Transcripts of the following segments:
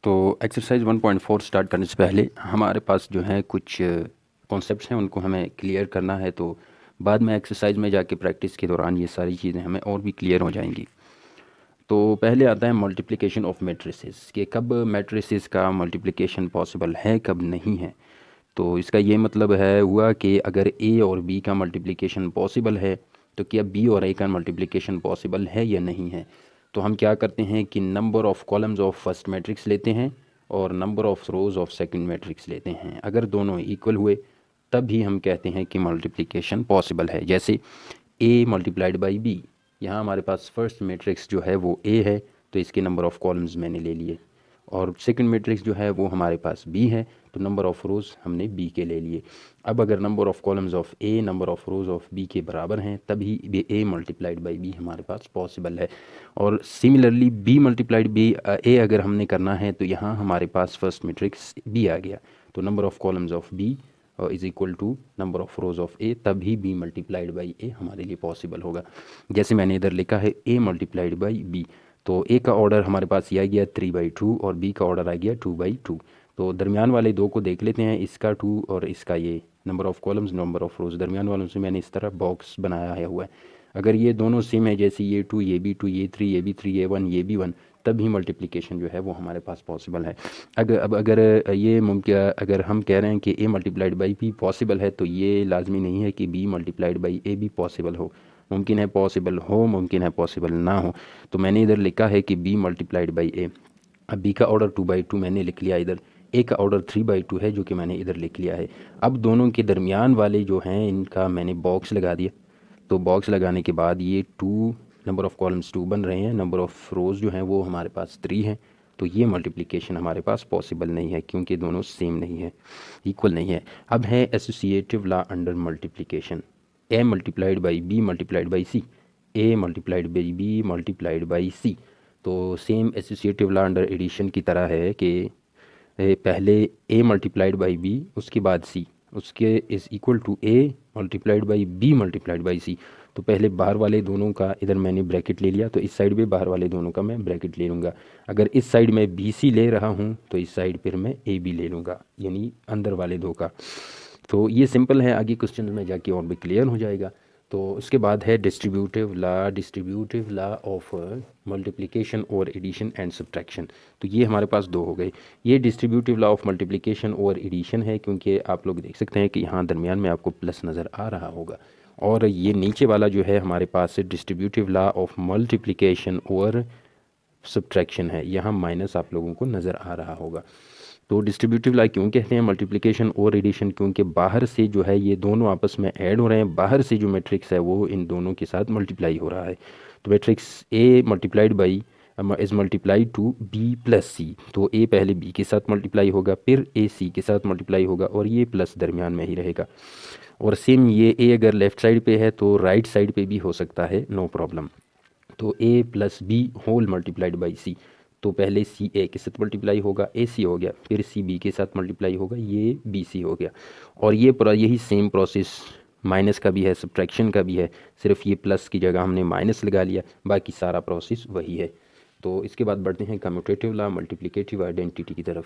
तो exercise 1.4 start करने से पहले हमारे पास जो है कुछ कॉन्सेप्ट्स हैं, उनको हमें क्लियर करना है। तो बाद में एक्सरसाइज में जाके प्रैक्टिस के दौरान ये सारी चीज़ें हमें और भी क्लियर हो जाएंगी। तो पहले आता है मल्टीप्लिकेशन ऑफ मैट्रिसेस, कि कब मैट्रिसेस का मल्टीप्लिकेशन पॉसिबल है, कब नहीं है। तो इसका ये मतलब है हुआ कि अगर ए और बी का मल्टीप्लिकेशन पॉसिबल है तो क्या बी और ए का मल्टीप्लिकेशन पॉसिबल है या नहीं है। तो हम क्या करते हैं कि number of columns of first matrix लेते हैं और number of rows of second matrix लेते हैं। अगर दोनों इक्वल हुए तब ही हम कहते हैं कि मल्टीप्लिकेशन पॉसिबल है। जैसे ए मल्टीप्लाइड बाई बी, यहाँ हमारे पास फर्स्ट मैट्रिक्स जो है वो ए है, तो इसके नंबर ऑफ़ कॉलम्स मैंने ले लिए, और सेकंड मैट्रिक्स जो है वो हमारे पास बी है, तो नंबर ऑफ़ रोज़ हमने बी के ले लिए। अब अगर number of columns of A number of rows of B के बराबर हैं तभी ए मल्टीप्लाइड बाई बी हमारे पास पॉसिबल है। और similarly B multiplied B A अगर हमने करना है तो यहाँ हमारे पास फर्स्ट मैट्रिक्स बी आ गया, तो number of columns of B is equal to number of rows of A, तभी बी मल्टीप्लाइड बाई ए हमारे लिए पॉसिबल होगा। जैसे मैंने इधर लिखा है ए मल्टीप्लाइड बाई बी, तो ए का ऑर्डर हमारे पास ये आ गया 3/2 और बी का ऑर्डर आ गया 2/2। तो दरमियान वाले दो को देख लेते हैं, इसका 2 और इसका ये number of columns number of rows, दरमियान वालों से मैंने इस तरह बॉक्स बनाया है हुआ है। अगर ये दोनों सेम है, जैसे ये 2 ये भी 2 ये 3 ये भी 3 ये 1 ये भी 1, तभी मल्टीप्लिकेशन जो है वो हमारे पास पॉसिबल है। अगर ये मुमकिन, अगर हम कह रहे हैं कि A multiplied by be possible है, तो ये लाजमी नहीं है कि बी मल्टीप्लाइड बाई ए भी पॉसिबल हो। मुमकिन है पॉसिबल हो, मुमकिन है पॉसिबल ना हो। तो मैंने इधर लिखा है कि बी मल्टीप्लाइड बाई ए। अब बी का ऑर्डर 2/2 मैंने लिख लिया इधर, ए का ऑर्डर 3/2 है जो कि मैंने इधर लिख लिया है। अब दोनों के दरमियान वाले जो हैं इनका मैंने बॉक्स लगा दिया। तो बॉक्स लगाने के बाद ये 2 नंबर ऑफ़ कॉलम्स 2 बन रहे हैं, नंबर ऑफ़ रोज़ जो हैं वो हमारे पास 3 हैं। तो ये मल्टीप्लिकेशन हमारे पास पॉसिबल नहीं है क्योंकि दोनों सेम नहीं है, इक्वल नहीं है। अब है associative law under multiplication, A multiplied by B multiplied by C, A multiplied by B multiplied by सी। तो same associative law under addition की तरह है कि पहले ए मल्टीप्लाइड बाई बी उसके बाद सी, उसके is equal to A multiplied by B multiplied by सी। तो पहले बाहर वाले दोनों का इधर मैंने ब्रैकेट ले लिया, तो इस साइड भी बाहर वाले दोनों का मैं ब्रैकेट ले लूँगा। अगर इस साइड में बी सी ले रहा हूँ तो इस साइड फिर मैं ए बी ले लूँगा, यानी अंदर वाले दो का। तो ये सिंपल है, आगे क्वेश्चन में जाके और भी क्लियर हो जाएगा। तो उसके बाद है डिस्ट्रीब्यूटिव लॉ ऑफ मल्टीप्लिकेशन और एडिशन एंड सब्ट्रैक्शन। तो ये हमारे पास दो हो गए। ये डिस्ट्रीब्यूटिव लॉ ऑफ मल्टीप्लिकेशन और एडिशन है, क्योंकि आप लोग देख सकते हैं कि यहाँ दरमियान में आपको प्लस नज़र आ रहा होगा, और ये नीचे वाला जो है हमारे पास डिस्ट्रीब्यूटिव लॉ ऑफ मल्टीप्लिकेशन और सब्ट्रैक्शन है, यहाँ माइनस आप लोगों को नज़र आ रहा होगा। तो डिस्ट्रीब्यूटिव लॉ क्यों कहते हैं मल्टीप्लिकेशन और एडिशन, क्योंकि बाहर से जो है ये दोनों आपस में ऐड हो रहे हैं, बाहर से जो मैट्रिक्स है वो इन दोनों के साथ मल्टीप्लाई हो रहा है। तो matrix A multiplied by is multiplied to B plus C, तो ए पहले बी के साथ मल्टीप्लाई होगा, फिर ए सी के साथ मल्टीप्लाई होगा, और ये प्लस दरमियान में ही रहेगा। और सेम ये ए अगर लेफ़्ट साइड पे है तो राइट साइड पे भी हो सकता है, नो प्रॉब्लम। तो A plus B whole multiplied by सी, तो पहले सी ए के साथ मल्टीप्लाई होगा, ए सी हो गया, फिर सी बी के साथ मल्टीप्लाई होगा, ये बी सी हो गया। और ये पूरा यही सेम प्रोसेस माइनस का भी है, सब्ट्रैक्शन का भी है, सिर्फ ये प्लस की जगह हमने माइनस लगा लिया, बाकी सारा प्रोसेस वही है। तो इसके बाद बढ़ते हैं कम्यूटेटिव लॉ मल्टीप्लिकेटिव आइडेंटिटी की तरफ।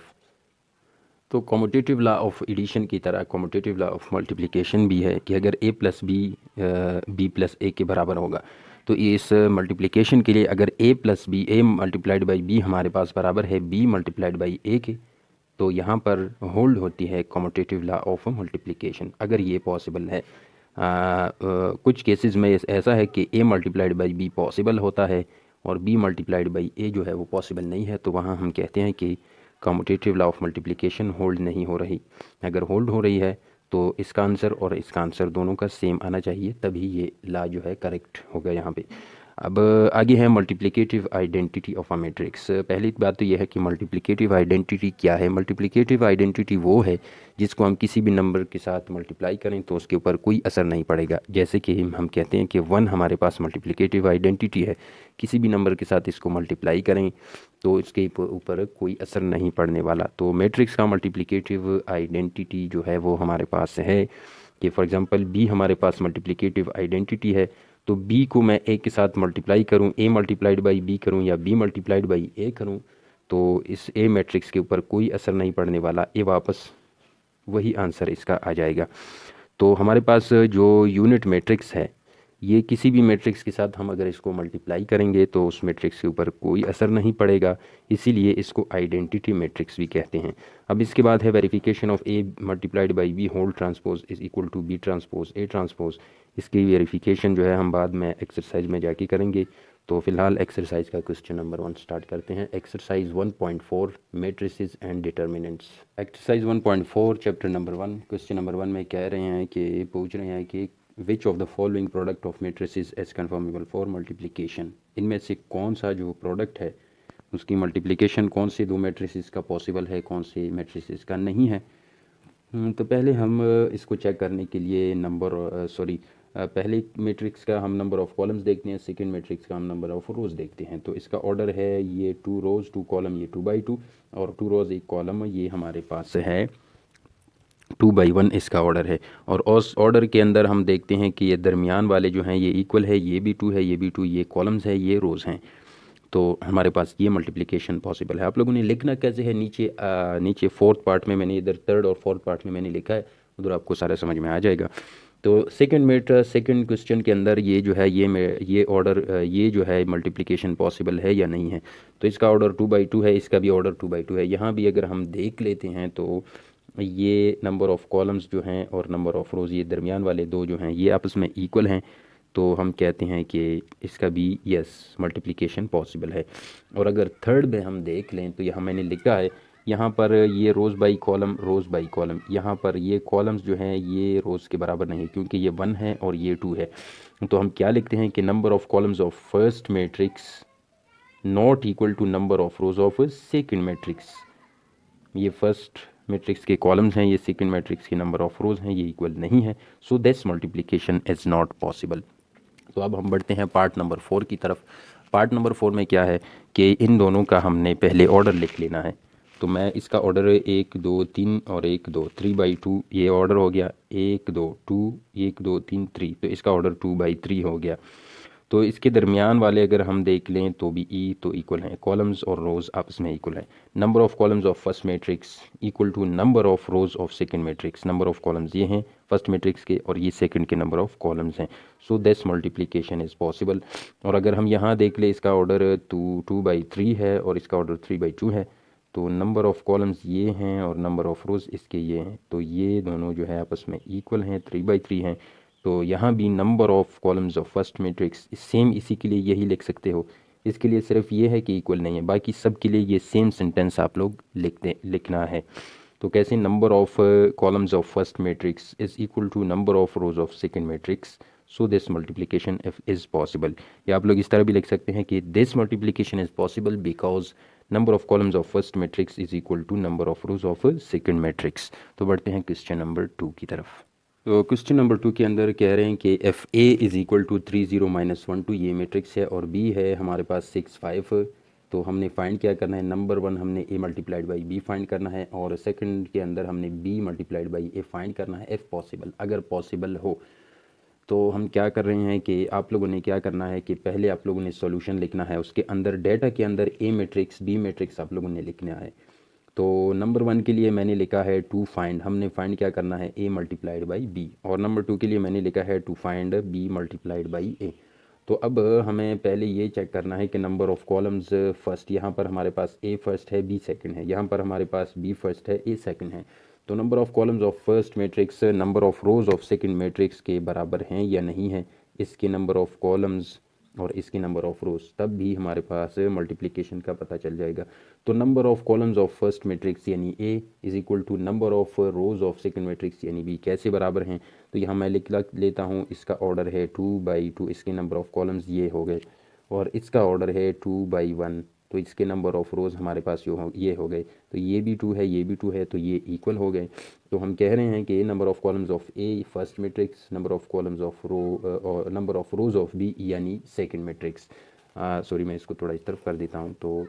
तो कम्यूटेटिव लॉ ऑफ एडिशन की तरह कम्यूटेटिव लॉ ऑफ मल्टीप्लिकेशन भी है कि अगर A plus B B plus A के बराबर होगा, तो इस मल्टीप्लिकेशन के लिए अगर A plus B A multiplied by B हमारे पास बराबर है बी मल्टीप्लाइड बाई ए के, तो यहाँ पर होल्ड होती है कम्यूटेटिव लॉ ऑफ मल्टीप्लिकेशन, अगर ये पॉसिबल है। कुछ केसेस में ऐसा है कि A multiplied by be possible होता है और बी मल्टीप्लाइड बाई ए जो है वो पॉसिबल नहीं है, तो वहाँ हम कहते हैं कि commutative law of multiplication hold नहीं हो रही। अगर होल्ड हो रही है तो इसका आंसर और इसका आंसर दोनों का सेम आना चाहिए, तभी ये लॉ जो है करेक्ट होगा यहाँ पे। अब आगे है multiplicative identity of a matrix. पहली बात तो यह है कि मल्टीप्लिकेटिव आइडेंटिटी क्या है। मल्टीप्लिकेटिव आइडेंटिटी वो है जिसको हम किसी भी नंबर के साथ मल्टीप्लाई करें तो उसके ऊपर कोई असर नहीं पड़ेगा। जैसे कि हम कहते हैं कि 1 हमारे पास मल्टीप्लिकेटिव आइडेंटिटी है, किसी भी नंबर के साथ इसको मल्टीप्लाई करें तो इसके ऊपर कोई असर नहीं पड़ने वाला। तो मैट्रिक्स का मल्टीप्लिकेटिव आइडेंटिटी जो है वो हमारे पास है कि फॉर एग्जांपल बी हमारे पास मल्टीप्लिकेटिव आइडेंटिटी है, तो बी को मैं ए के साथ मल्टीप्लाई करूं, ए मल्टीप्लाइड बाई बी करूं या बी मल्टीप्लाइड बाई ए करूं, तो इस ए मैट्रिक्स के ऊपर कोई असर नहीं पड़ने वाला, ए वापस वही आंसर इसका आ जाएगा। तो हमारे पास जो यूनिट मैट्रिक्स है, ये किसी भी मैट्रिक्स के साथ हम अगर इसको मल्टीप्लाई करेंगे तो उस मैट्रिक्स के ऊपर कोई असर नहीं पड़ेगा, इसीलिए इसको आइडेंटिटी मैट्रिक्स भी कहते हैं। अब इसके बाद है verification of A multiplied by B whole transpose is equal to B transpose A transpose. इसकी वेरिफिकेशन जो है हम बाद में एक्सरसाइज में जाके करेंगे। तो फिलहाल एक्सरसाइज का क्वेश्चन नंबर 1 स्टार्ट करते हैं। Exercise 1.4 matrices and determinants. Exercise 1.4 chapter number 1 question number 1 में कह रहे हैं कि पूछ रहे हैं कि which of the following product of matrices as conformable for multiplication. इनमें से कौन सा जो प्रोडक्ट है उसकी मल्टीप्लिकेशन कौन से दो मैट्रिसेस का पॉसिबल है, कौन से मैट्रिसेस का नहीं है। तो पहले हम इसको चेक करने के लिए पहले मैट्रिक्स का हम नंबर ऑफ़ कॉलम्स देखते हैं, सेकंड मैट्रिक्स का हम नंबर ऑफ़ रोज़ देखते हैं। तो इसका ऑर्डर है ये 2 रोज़ 2 कॉलम, ये 2/2 और 2 रोज़ 1 कॉलम, ये हमारे पास है 2/1 इसका ऑर्डर है। और उस ऑर्डर के अंदर हम देखते हैं कि ये दरमियान वाले जो हैं ये इक्वल है, ये भी 2 है, ये भी 2, ये कॉलम्स है, ये रोज़ हैं। तो हमारे पास ये मल्टीप्लिकेशन पॉसिबल है। आप लोगों ने लिखना कैसे है, नीचे फोर्थ पार्ट में मैंने इधर थर्ड और फोर्थ पार्ट में मैंने लिखा है, उधर आपको सारा समझ में आ जाएगा। तो सेकंड क्वेश्चन के अंदर ये जो है ये ऑर्डर ये जो है मल्टीप्लिकेशन पॉसिबल है या नहीं है। तो इसका ऑर्डर 2/2 है, इसका भी ऑर्डर 2/2 है। यहाँ भी अगर हम देख लेते हैं तो ये नंबर ऑफ़ कॉलम्स जो हैं और नंबर ऑफ़ रोज़, ये दरमियान वाले दो जो हैं ये आपस में इक्वल हैं। तो हम कहते हैं कि इसका भी यस मल्टीप्लिकेशन पॉसिबल है। और अगर थर्ड में हम देख लें तो यहाँ मैंने लिखा है, यहाँ पर ये रोज़ बाई कॉलम, यहाँ पर ये कॉलम्स जो हैं ये रोज़ के बराबर नहीं है क्योंकि ये 1 है और ये 2 है। तो हम क्या लिखते हैं कि number of columns of first matrix not equal to number of rows of second matrix. ये फर्स्ट मैट्रिक्स के कॉलम्स हैं, ये सेकंड मैट्रिक्स के नंबर ऑफ़ रोज़ हैं, ये इक्वल नहीं है। So this multiplication is not possible. तो अब हम बढ़ते हैं पार्ट नंबर 4 की तरफ। पार्ट नंबर 4 में क्या है कि इन दोनों का हमने पहले ऑर्डर लिख लेना है। तो मैं इसका ऑर्डर 1 2 3 और 1 2 3/2 ये ऑर्डर हो गया, 1 2 2 1 2 3 3, तो इसका ऑर्डर 2/3 हो गया। तो इसके दरमियान वाले अगर हम देख लें तो भी तो इक्वल हैं, कॉलम्स और रोज़ आपस में इक्वल हैं। Number of columns of first matrix equal to number of rows of second matrix. Number of columns ये हैं फर्स्ट मैट्रिक्स के और ये सेकंड के नंबर ऑफ़ कॉलम्स हैं। सो दिस मल्टीप्लिकेशन इज़ पॉसिबल। और अगर हम यहाँ देख लें इसका ऑर्डर 2/3 है और इसका ऑर्डर 3/2 है। तो नंबर ऑफ़ कॉलम्स ये हैं और नंबर ऑफ़ रोज़ इसके ये हैं, तो ये दोनों जो है आपस में इक्वल हैं, 3/3 हैं। तो यहाँ भी number of columns of first matrix same, इसी के लिए यही लिख सकते हो। इसके लिए सिर्फ ये है कि इक्वल नहीं है, बाकी सब के लिए ये सेम सेंटेंस आप लोग लिखना है। तो कैसे, number of columns of first matrix is equal to number of rows of second matrix, so this multiplication is possible. या आप लोग इस तरह भी लिख सकते हैं कि this multiplication is possible because number of columns of first matrix is equal to number of rows of second matrix. तो बढ़ते हैं क्वेश्चन नंबर 2 की तरफ। तो क्वेश्चन नंबर 2 के अंदर कह रहे हैं कि F A is equal to 3 0 - 1 2 ये मैट्रिक्स है और बी है हमारे पास 6 5। तो हमने फाइंड क्या करना है, नंबर 1 हमने A multiplied by B find करना है और सेकंड के अंदर हमने B multiplied by A find करना है इफ़ पॉसिबल, अगर पॉसिबल हो। तो हम क्या कर रहे हैं कि आप लोगों ने क्या करना है कि पहले आप लोगों ने सॉल्यूशन लिखना है, उसके अंदर डेटा के अंदर ए मैट्रिक्स बी मैट्रिक्स आप लोगों ने लिखना है। तो नंबर 1 के लिए मैंने लिखा है टू फाइंड, हमने फाइंड क्या करना है ए मल्टीप्लाइड बाई बी। और नंबर 2 के लिए मैंने लिखा है to find B multiplied by A. तो अब हमें पहले ये चेक करना है कि नंबर ऑफ़ कॉलम्स फर्स्ट, यहाँ पर हमारे पास ए फर्स्ट है बी सेकंड है, यहाँ पर हमारे पास बी फर्स्ट है ए सेकंड है। तो number of columns of first matrix number of rows of second matrix के बराबर हैं या नहीं है, इसके नंबर ऑफ़ कॉलम्स और इसकी नंबर ऑफ़ रोज़, तब भी हमारे पास मल्टीप्लिकेशन का पता चल जाएगा। तो number of columns of first matrix यानी A is equal to number of rows of second matrix यानी बी कैसे बराबर हैं। तो यहाँ मैं लिख लेता हूँ, इसका ऑर्डर है 2/2, इसके नंबर ऑफ़ कॉलम्स ये हो गए, और इसका ऑर्डर है 2/1, तो इसके नंबर ऑफ़ रोज़ हमारे पास ये हो गए। तो ये भी 2 है, ये भी 2 है, तो ये इक्वल हो गए। तो हम कह रहे हैं कि number of columns of A first matrix, number of columns of और number of rows of B यानी सेकंड मैट्रिक्स। सॉरी, मैं इसको थोड़ा इस तरफ कर देता हूँ। तो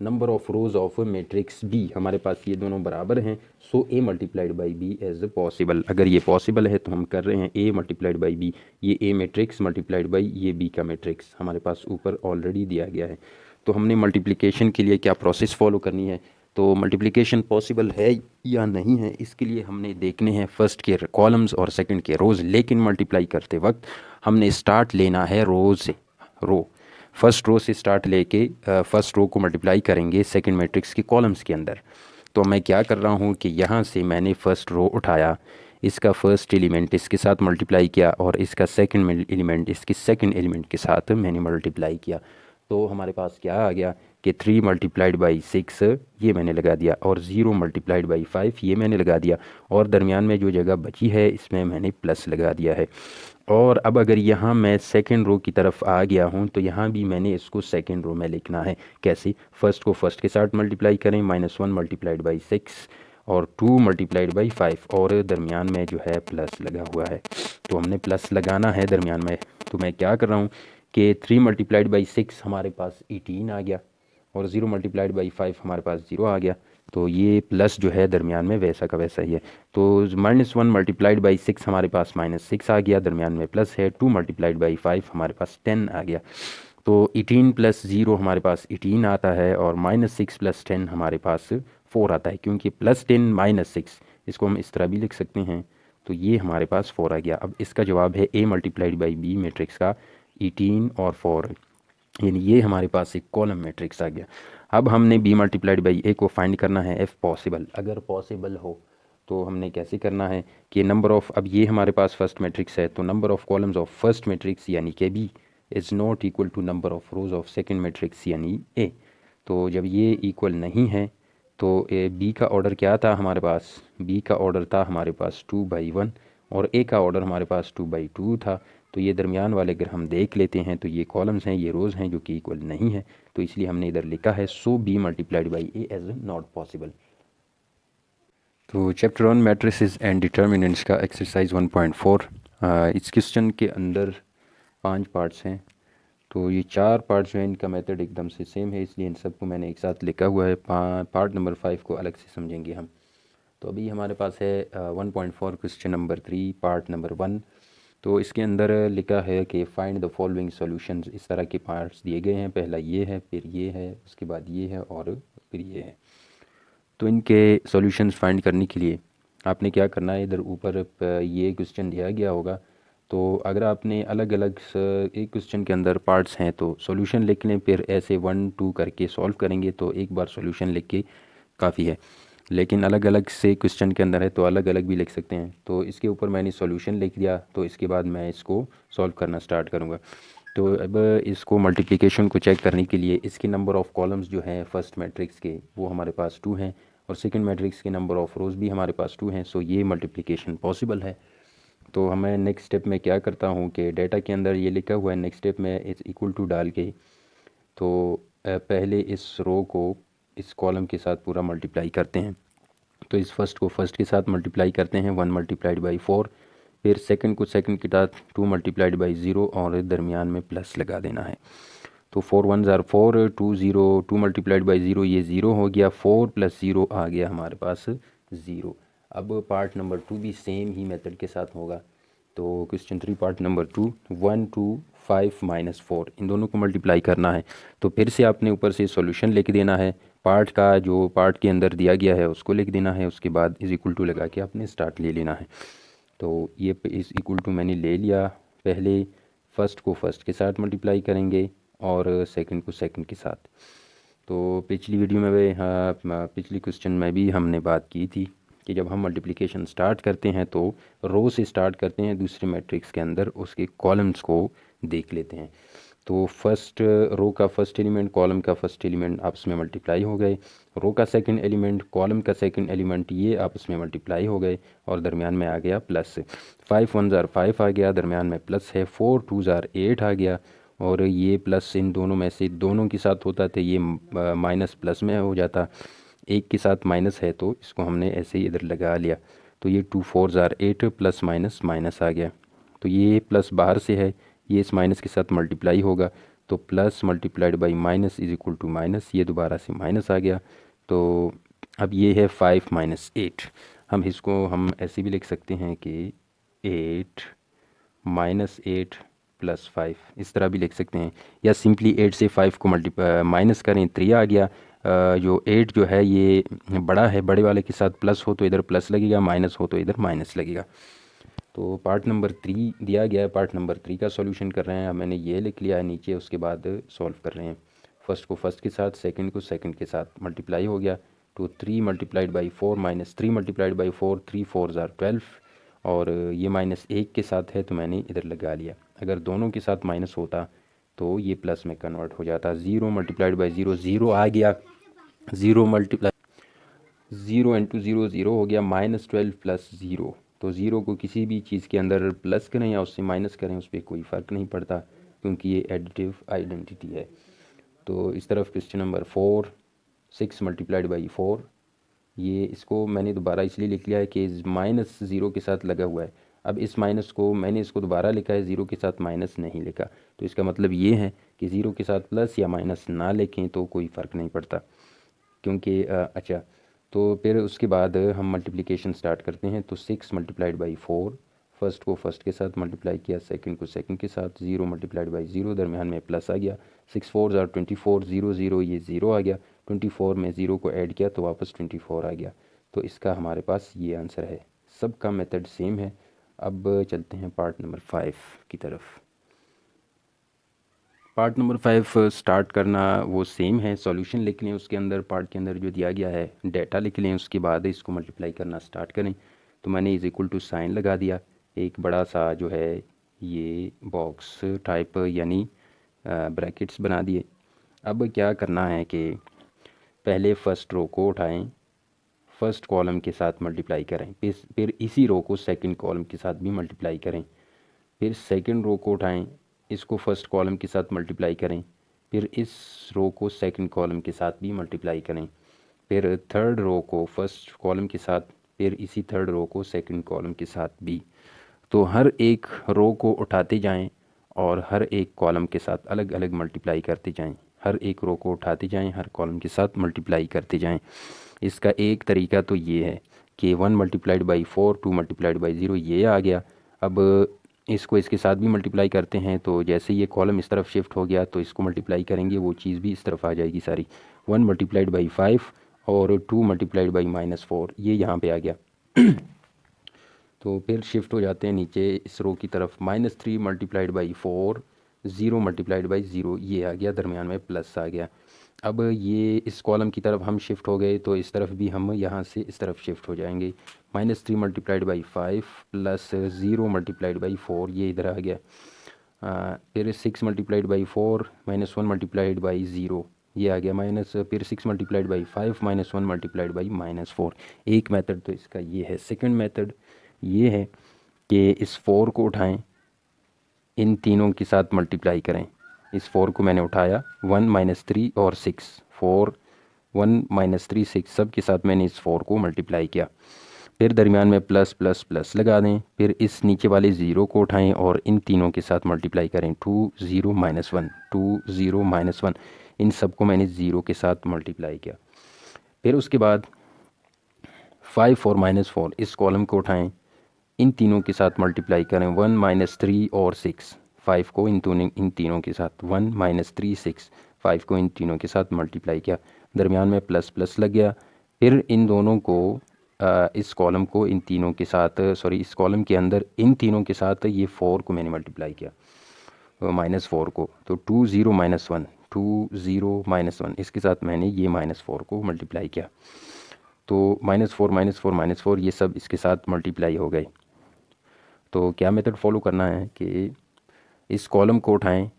number of rows of matrix B हमारे पास ये दोनों बराबर हैं, so A multiplied by B as possible. अगर ये पॉसिबल है तो हम कर रहे हैं ए मल्टीप्लाइड बाई बी, ये ए मैट्रिक्स मल्टीप्लाइड बाई ये बी का मैट्रिक्स हमारे पास ऊपर ऑलरेडी दिया गया है। तो हमने मल्टीप्लिकेशन के लिए क्या प्रोसेस फॉलो करनी है, तो मल्टीप्लिकेशन पॉसिबल है या नहीं है इसके लिए हमने देखने हैं फर्स्ट के कॉलम्स और सेकंड के रोज़। लेकिन मल्टीप्लाई करते वक्त हमने स्टार्ट लेना है रो से, रो फर्स्ट रो से स्टार्ट लेके फर्स्ट रो को मल्टीप्लाई करेंगे सेकंड मैट्रिक्स के कॉलम्स के अंदर। तो मैं क्या कर रहा हूँ कि यहाँ से मैंने फ़र्स्ट रो उठाया, इसका फर्स्ट एलिमेंट इसके साथ मल्टीप्लाई किया और इसका सेकंड एलिमेंट इसके सेकंड एलिमेंट के साथ मैंने मल्टीप्लाई किया। तो हमारे पास क्या आ गया कि 3 मल्टीप्लाइड बाई 6 ये मैंने लगा दिया और 0 मल्टीप्लाइड बाई 5 ये मैंने लगा दिया, और दरमियान में जो जगह बची है इसमें मैंने प्लस लगा दिया है। और अब अगर यहाँ मैं सेकंड रो की तरफ आ गया हूँ तो यहाँ भी मैंने इसको सेकंड रो में लिखना है। कैसे? फर्स्ट को फर्स्ट के साथ मल्टीप्लाई करें, -1 मल्टीप्लाइड बाई 6 और 2 मल्टीप्लाइड बाई 5 और दरमियान में जो है प्लस लगा हुआ है, तो हमने प्लस लगाना है दरमियान में। तो मैं क्या कर रहा हूँ कि 3 मल्टीप्लाइड बाई 6 हमारे पास 18 आ गया और 0 मल्टीप्लाइड बाई 5 हमारे पास 0 आ गया, तो ये प्लस जो है दरमियान में वैसा का वैसा ही है। तो -1 मल्टीप्लाइड बाई 6 हमारे पास -6 आ गया, दरमियान में प्लस है। 2 मल्टीप्लाइड बाई 5 हमारे पास 10 आ गया, तो 18 प्लस 0 हमारे पास 18 आता है और -6 प्लस 10 हमारे पास 4 आता है, क्योंकि +10 -6 इसको हम इस तरह भी लिख सकते हैं। तो ये हमारे पास 4 आ गया। अब इसका जवाब है A multiplied by B matrix का 18 और 4, यानी ये हमारे पास एक कॉलम मैट्रिक्स आ गया। अब हमने B मल्टीप्लाइड बाई A को फाइंड करना है इफ़ पॉसिबल, अगर पॉसिबल हो तो हमने कैसे करना है कि नंबर ऑफ़, अब ये हमारे पास फर्स्ट मैट्रिक्स है तो number of columns of first matrix यानी कि B is not equal to number of rows of second matrix यानी A। तो जब ये इक्वल नहीं है तो B का ऑर्डर क्या था हमारे पास, B का ऑर्डर था हमारे पास 2/1 और A का ऑर्डर हमारे पास 2/2 था। तो ये दरमियान वाले अगर हम देख लेते हैं तो ये कॉलम्स हैं, ये रोज़ हैं जो कि इक्वल नहीं है, तो इसलिए हमने इधर लिखा है so B multiplied by A is not possible. तो चैप्टर 1 मैट्रिसेस एंड डिटर्मिनेंट्स का एक्सरसाइज 1.4, इस क्वेश्चन के अंदर 5 पार्ट्स हैं। तो ये 4 पार्ट्स जो हैं इनका मेथड एकदम से सेम है, इसलिए इन सबको मैंने एक साथ लिखा हुआ है। पार्ट नंबर 5 को अलग से समझेंगे हम। तो अभी हमारे पास है 1.4 क्वेश्चन नंबर 3 पार्ट नंबर 1। तो इसके अंदर लिखा है कि फाइंड द फॉलोइंग सॉल्यूशंस, इस तरह के पार्ट्स दिए गए हैं, पहला ये है, फिर ये है, उसके बाद ये है और फिर ये है। तो इनके सॉल्यूशंस फाइंड करने के लिए आपने क्या करना है, इधर ऊपर ये क्वेश्चन दिया गया होगा, तो अगर आपने अलग अलग एक क्वेश्चन के अंदर पार्ट्स हैं तो सॉल्यूशन लिख लें, फिर ऐसे 1 2 करके सॉल्व करेंगे तो एक बार सॉल्यूशन लिख के काफ़ी है। लेकिन अलग अलग से क्वेश्चन के अंदर है तो अलग अलग भी लिख सकते हैं। तो इसके ऊपर मैंने सॉल्यूशन लिख दिया, तो इसके बाद मैं इसको सॉल्व करना स्टार्ट करूँगा। तो अब इसको मल्टीप्लिकेशन को चेक करने के लिए इसके नंबर ऑफ़ कॉलम्स जो हैं फर्स्ट मैट्रिक्स के वो हमारे पास 2 हैं और सेकंड मैट्रिक्स के नंबर ऑफ़ रोज़ भी हमारे पास 2 हैं, सो ये मल्टीप्लिकेशन पॉसिबल है। तो हमें नेक्स्ट स्टेप में क्या करता हूँ कि डेटा के अंदर ये लिखा हुआ है, नेक्स्ट स्टेप में इस इक्वल टू डाल के तो पहले इस रो को इस कॉलम के साथ पूरा मल्टीप्लाई करते हैं। तो इस फर्स्ट को फर्स्ट के साथ मल्टीप्लाई करते हैं 1 मल्टीप्लाइड बाई 4, फिर सेकंड को सेकंड के साथ 2 मल्टीप्लाइड बाई 0 और दरमियान में प्लस लगा देना है। तो 4 1 ज़ार 4, 2 0, 2 मल्टीप्लाइड बाई 0 ये 0 हो गया, 4 प्लस 0 आ गया हमारे पास 0। अब पार्ट नंबर 2 भी सेम ही मेथड के साथ होगा। तो क्वेश्चन 3 पार्ट नंबर 2, 1 2 5 -4 इन दोनों को मल्टीप्लाई करना है। तो फिर से आपने ऊपर से सॉल्यूशन लिख देना है, पार्ट का जो पार्ट के अंदर दिया गया है उसको लिख देना है, उसके बाद इज इक्वल टू लगा के आपने स्टार्ट ले लेना है। तो ये इस इक्वल टू मैंने ले लिया, पहले फ़र्स्ट को फर्स्ट के साथ मल्टीप्लाई करेंगे और सेकंड को सेकंड के साथ। तो पिछली वीडियो में भी पिछली क्वेश्चन में भी हमने बात की थी कि जब हम मल्टीप्लिकेशन स्टार्ट करते हैं तो रो से स्टार्ट करते हैं, दूसरे मैट्रिक्स के अंदर उसके कॉलम्स को देख लेते हैं। तो फर्स्ट रो का फर्स्ट एलिमेंट कॉलम का फर्स्ट एलिमेंट आपस में मल्टीप्लाई हो गए, रो का सेकंड एलिमेंट कॉलम का सेकंड एलिमेंट ये आपस में मल्टीप्लाई हो गए और दरमियान में आ गया प्लस। 5 1 ज़ार 5 आ गया, दरमियान में प्लस है, 4 2 ज़ार 8 आ गया और ये प्लस इन दोनों में से दोनों के साथ होता तो ये माइनस प्लस में हो जाता, एक के साथ माइनस है तो इसको हमने ऐसे ही इधर लगा लिया। तो ये 2 4 ज़ार 8 प्लस माइनस माइनस आ गया, तो ये प्लस बाहर से है, ये इस माइनस के साथ मल्टीप्लाई होगा, तो plus multiplied by minus is equal to minus, ये दोबारा से माइनस आ गया। तो अब ये है 5 -8, हम इसको हम ऐसे भी लिख सकते हैं कि 8 -8 +5 इस तरह भी लिख सकते हैं, या सिंपली 8 से 5 को माइनस करें 3 आ गया। जो 8 जो है ये बड़ा है, बड़े वाले के साथ प्लस हो तो इधर प्लस लगेगा, माइनस हो तो इधर माइनस लगेगा। तो पार्ट नंबर 3 दिया गया है, पार्ट नंबर 3 का सॉल्यूशन कर रहे हैं। अब मैंने ये लिख लिया है नीचे, उसके बाद सॉल्व कर रहे हैं। फर्स्ट को फर्स्ट के साथ, सेकंड को सेकंड के साथ मल्टीप्लाई हो गया। तो 3 multiplied by 4 minus 3 multiplied by 4, 3 4 ज़ार 12, और ये माइनस 1 के साथ है तो मैंने इधर लगा लिया। अगर दोनों के साथ माइनस होता तो ये प्लस में कन्वर्ट हो जाता। 0 मल्टीप्लाइड बाई 0, 0 आ गया। 0 मल्टीप्लाई 0 इंटू 0 0 हो गया, -12 प्लस 0। तो 0 को किसी भी चीज़ के अंदर प्लस करें या उससे माइनस करें उस पर कोई फ़र्क नहीं पड़ता, क्योंकि ये एडिटिव आइडेंटिटी है। तो इस तरफ क्वेश्चन नंबर 4, 6 मल्टीप्लाइड बाई 4, ये इसको मैंने दोबारा इसलिए लिख लिया है कि -0 के साथ लगा हुआ है। अब इस माइनस को मैंने इसको दोबारा लिखा है, 0 के साथ माइनस नहीं लिखा। तो इसका मतलब ये है कि 0 के साथ प्लस या माइनस ना लिखें तो कोई फ़र्क नहीं पड़ता, क्योंकि अच्छा। तो फिर उसके बाद हम मल्टीप्लिकेशन स्टार्ट करते हैं। तो 6 मल्टीप्लाइड बाई 4, फर्स्ट को फर्स्ट के साथ मल्टीप्लाई किया, सेकंड को सेकंड के साथ। 0 मल्टीप्लाइड बाई 0, दरमियान में प्लस आ गया। 6 4 ज़ार 24, 0 0 ये 0 आ गया। 24 में 0 को ऐड किया तो वापस 24 आ गया। तो इसका हमारे पास ये आंसर है। सबका मेथड सेम है। अब चलते हैं पार्ट नंबर 5 की तरफ। पार्ट नंबर 5 स्टार्ट करना वो सेम है, सॉल्यूशन लिख लें, उसके अंदर पार्ट के अंदर जो दिया गया है डेटा लिख लें, उसके बाद इसको मल्टीप्लाई करना स्टार्ट करें। तो मैंने इज इक्वल टू साइन लगा दिया, एक बड़ा सा जो है ये बॉक्स टाइप यानी ब्रैकेट्स बना दिए। अब क्या करना है कि पहले फ़र्स्ट रो को उठाएं, फर्स्ट कॉलम के साथ मल्टीप्लाई करें, फिर इसी रो को सेकंड कॉलम के साथ भी मल्टीप्लाई करें। फिर सेकंड रो को उठाएं, इसको फर्स्ट कॉलम के साथ मल्टीप्लाई करें, फिर इस रो को सेकंड कॉलम के साथ भी मल्टीप्लाई करें। फिर थर्ड रो को फर्स्ट कॉलम के साथ, फिर इसी थर्ड रो को सेकंड कॉलम के साथ भी। तो हर एक रो को उठाते जाएं और हर एक कॉलम के साथ अलग अलग मल्टीप्लाई करते जाएं। हर एक रो को उठाते जाएं, हर कॉलम के साथ मल्टीप्लाई करते जाएं। इसका एक तरीका तो ये है कि 1 मल्टीप्लाइड बाई 4, 2 मल्टीप्लाइड बाई 0 ये आ गया। अब इसको इसके साथ भी मल्टीप्लाई करते हैं, तो जैसे ये कॉलम इस तरफ शिफ्ट हो गया तो इसको मल्टीप्लाई करेंगे, वो चीज़ भी इस तरफ आ जाएगी सारी। 1 मल्टीप्लाइड बाई 5 और 2 मल्टीप्लाइड बाई -4 ये यहाँ पे आ गया। तो फिर शिफ्ट हो जाते हैं नीचे इस रो की तरफ। -3 मल्टीप्लाइड बाई 4, 0 मल्टीप्लाइड बाई 0 ये आ गया, दरमियान में प्लस आ गया। अब ये इस कॉलम की तरफ हम शिफ्ट हो गए तो इस तरफ भी हम यहाँ से इस तरफ शिफ्ट हो जाएंगे। -3 multiplied by 5 plus 0 multiplied by 4 ये इधर आ गया। फिर 6 मल्टीप्लाइड बाई 4 -1 मल्टीप्लाइड बाई 0 ये आ गया माइनस। फिर 6 मल्टीप्लाइड बाई 5 -1 मल्टीप्लाइड बाई -4। एक मेथड तो इसका ये है। सेकंड मेथड ये है कि इस 4 को उठाएं, इन तीनों के साथ मल्टीप्लाई करें। इस 4 को मैंने उठाया, 1 -3 और 6, 4 1 -3 6 सब के साथ मैंने इस 4 को मल्टीप्लाई किया। फिर दरमियान में प्लस प्लस प्लस लगा दें। फिर इस नीचे वाले 0 को उठाएं और इन तीनों के साथ मल्टीप्लाई करें। 2 0 -1, 2 0 -1, इन सब को मैंने 0 के साथ मल्टीप्लाई किया। फिर उसके बाद 5 और -4 इस कॉलम को उठाएं, इन तीनों के साथ मल्टीप्लाई करें। 1 -3 और 6, 5 को इन तीनों के साथ, 1 -3 6, 5 को इन तीनों के साथ मल्टीप्लाई किया, दरमियान में प्लस प्लस लग गया। फिर इन दोनों को इस कॉलम को इन तीनों के साथ, सॉरी इस कॉलम के अंदर इन तीनों के साथ ये 4 को मैंने मल्टीप्लाई किया, -4 को। तो 2 0 -1, 2 0 -1 इसके साथ मैंने ये -4 को मल्टीप्लाई किया। तो -4 -4 -4 ये सब इसके साथ मल्टीप्लाई हो गए। तो क्या मेथड फॉलो करना है कि इस कॉलम को उठाएं,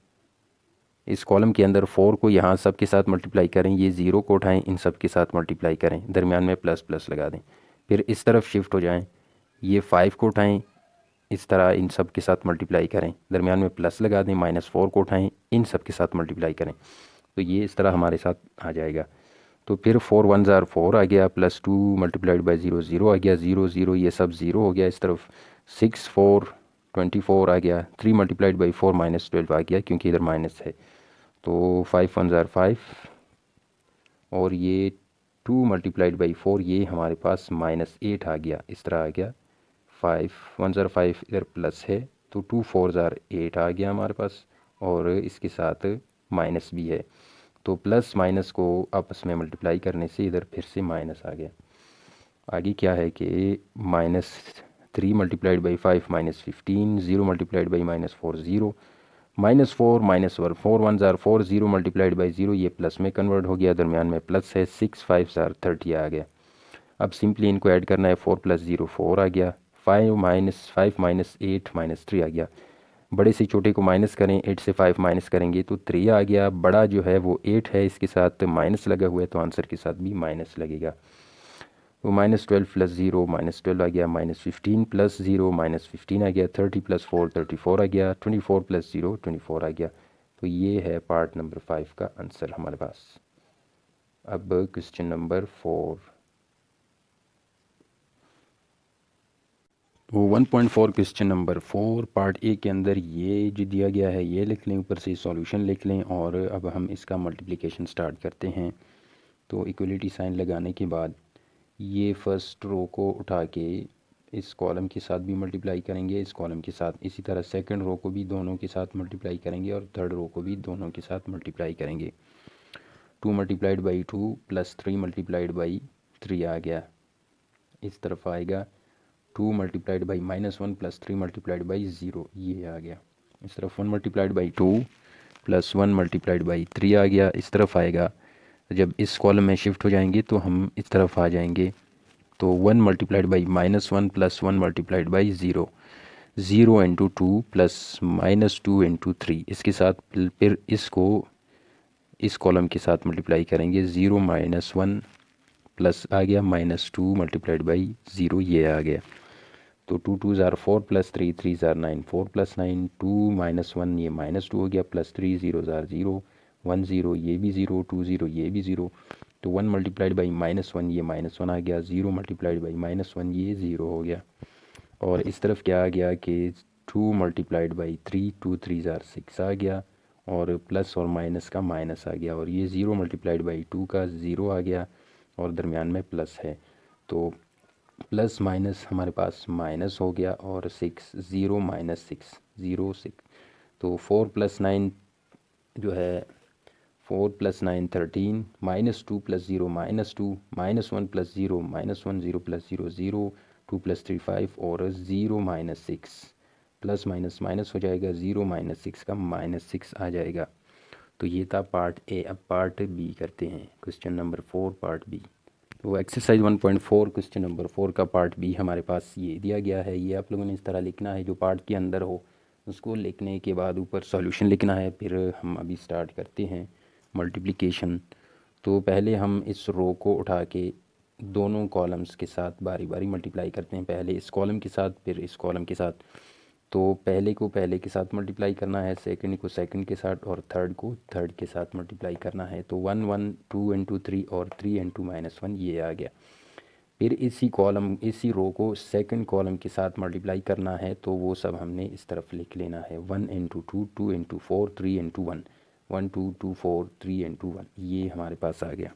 इस कॉलम के अंदर 4 को यहाँ सब के साथ मल्टीप्लाई करें, ये 0 को उठाएं, इन सब के साथ मल्टीप्लाई करें, दरमियान में प्लस प्लस लगा दें। फिर इस तरफ शिफ्ट हो जाएं, ये 5 को उठाएं, इस तरह इन सब के साथ मल्टीप्लाई करें, दरमियान में प्लस लगा दें। -4 को उठाएं, इन सब के साथ मल्टीप्लाई करें। तो ये इस तरह हमारे साथ आ जाएगा। तो फिर 4 1 ज़ार 4 आ गया, +2 मल्टीप्लाइड बाई 0 0 आ गया, 0 0 ये सब 0 हो गया इस तरफ। 6 4 24 आ गया, 3 मल्टीप्लाइड बाई 4 -12 आ गया क्योंकि इधर माइनस है। तो 5 1 ज़ार 5 और ये 2 मल्टीप्लाइड बाई 4 ये हमारे पास -8 आ गया, इस तरह आ गया। 5 1 ज़ार 5 इधर प्लस है, तो 2 4 ज़ार 8 आ गया हमारे पास, और इसके साथ माइनस भी है। तो प्लस माइनस को आपस में मल्टीप्लाई करने से इधर फिर से माइनस आ गया। आगे क्या है कि -3 मल्टीप्लाइड बाई 5 -15, 0 मल्टीप्लाइड बाई -4 0, -4 -1 4 1 ज़ार 4, 0 मल्टीप्लाइड बाई 0, ये प्लस में कन्वर्ट हो गया, दरमियान में प्लस है, 6 5 ज़ार 30 आ गया। अब सिंपली इनको ऐड करना है, 4 + 0 4 आ गया, 5 -8 -3 आ गया। बड़े से छोटे को माइनस करें, 8 से 5 माइनस करेंगे तो 3 आ गया। बड़ा जो है वो 8 है, इसके साथ माइनस लगा हुआ है तो आंसर के साथ भी माइनस लगेगा। तो -12 + 0 -12 आ गया, -15 + 0 -15 आ गया, 30 + 4 34 आ गया, 24 + 0 24 आ गया। तो ये है पार्ट नंबर 5 का आंसर हमारे पास। अब क्वेश्चन नंबर 4। वो 1.4 क्वेश्चन नंबर 4 पार्ट ए के अंदर ये जो दिया गया है ये लिख लें, ऊपर से सॉल्यूशन लिख लें, और अब हम इसका मल्टीप्लिकेशन स्टार्ट करते हैं। तो इक्वलिटी साइन लगाने के बाद ये फर्स्ट रो को उठा के इस कॉलम के साथ भी मल्टीप्लाई करेंगे, इस कॉलम के साथ, इसी तरह सेकंड रो को भी दोनों के साथ मल्टीप्लाई करेंगे, और थर्ड रो को भी दोनों के साथ मल्टीप्लाई करेंगे। 2 मल्टीप्लाइड बाई 2 + 3 मल्टीप्लाइड बाई 3 आ गया। इस तरफ आएगा 2 मल्टीप्लाइड बाई -1 + 3 मल्टीप्लाइड बाई 0, ये आ गया। इस तरफ 1 मल्टीप्लाइड बाई 2 + 1 मल्टीप्लाइड बाई 3 आ गया। इस तरफ आएगा, जब इस कॉलम में शिफ्ट हो जाएंगे तो हम इस तरफ आ जाएंगे, तो 1 मल्टीप्लाइड बाई -1 + 1 मल्टीप्लाइड बाई 0, 0 × 2 + -2 × 3, इसके साथ फिर इसको इस कॉलम के साथ मल्टीप्लाई करेंगे, 0 -1 प्लस आ गया -2 मल्टीप्लाइड बाई 0, ये आ गया। तो 2 2 ज़ार 4 + 3 3 ज़ार 9 4 + 9 2 -1, ये -2 हो गया, +3 0 ज़ार 0 1 0, ये भी 0 2 0, ये भी 0। तो 1 मल्टीप्लाइड बाई -1, ये -1 आ गया, 0 मल्टीप्लाइड बाई -1, ये 0 हो गया। और इस तरफ क्या आ गया कि 2 मल्टीप्लाइड बाई 3 2 3 ज़ार 6 आ गया, और प्लस और माइनस का माइनस आ गया, और ये 0 मल्टीप्लाइड बाई 2 का 0 आ गया, और दरमियान में प्लस है। तो प्लस माइनस हमारे पास माइनस हो गया, और 6 0 -6 0 6। तो 4 + 9 जो है 4 + 9 13, -2 + 0 -2, -1 + 0 -1 0 + 0 0, 2 + 3 5, और 0 -6, प्लस माइनस माइनस हो जाएगा, 0 -6 का -6 आ जाएगा। तो ये था पार्ट ए। अब पार्ट बी करते हैं, क्वेश्चन नंबर 4 पार्ट बी। तो एक्सरसाइज 1.4 क्वेश्चन नंबर 4 का पार्ट बी हमारे पास ये दिया गया है। ये आप लोगों ने इस तरह लिखना है, जो पार्ट के अंदर हो उसको लिखने के बाद ऊपर सॉल्यूशन लिखना है। फिर हम अभी स्टार्ट करते हैं मल्टीप्लिकेशन। तो पहले हम इस रो को उठा के दोनों कॉलम्स के साथ बारी बारी मल्टीप्लाई करते हैं, पहले इस कॉलम के साथ फिर इस कॉलम के साथ। तो पहले को पहले के साथ मल्टीप्लाई करना है, सेकंड को सेकंड के साथ, और थर्ड को थर्ड के साथ मल्टीप्लाई करना है। तो 1 1 2 × 3 और 3 × -1, ये आ गया। फिर इसी रो को सेकंड कॉलम के साथ मल्टीप्लाई करना है, तो वो सब हमने इस तरफ लिख लेना है, 1 × 2 2 × 4 3 × 1 1 2 2 4 3 × 1, ये हमारे पास आ गया।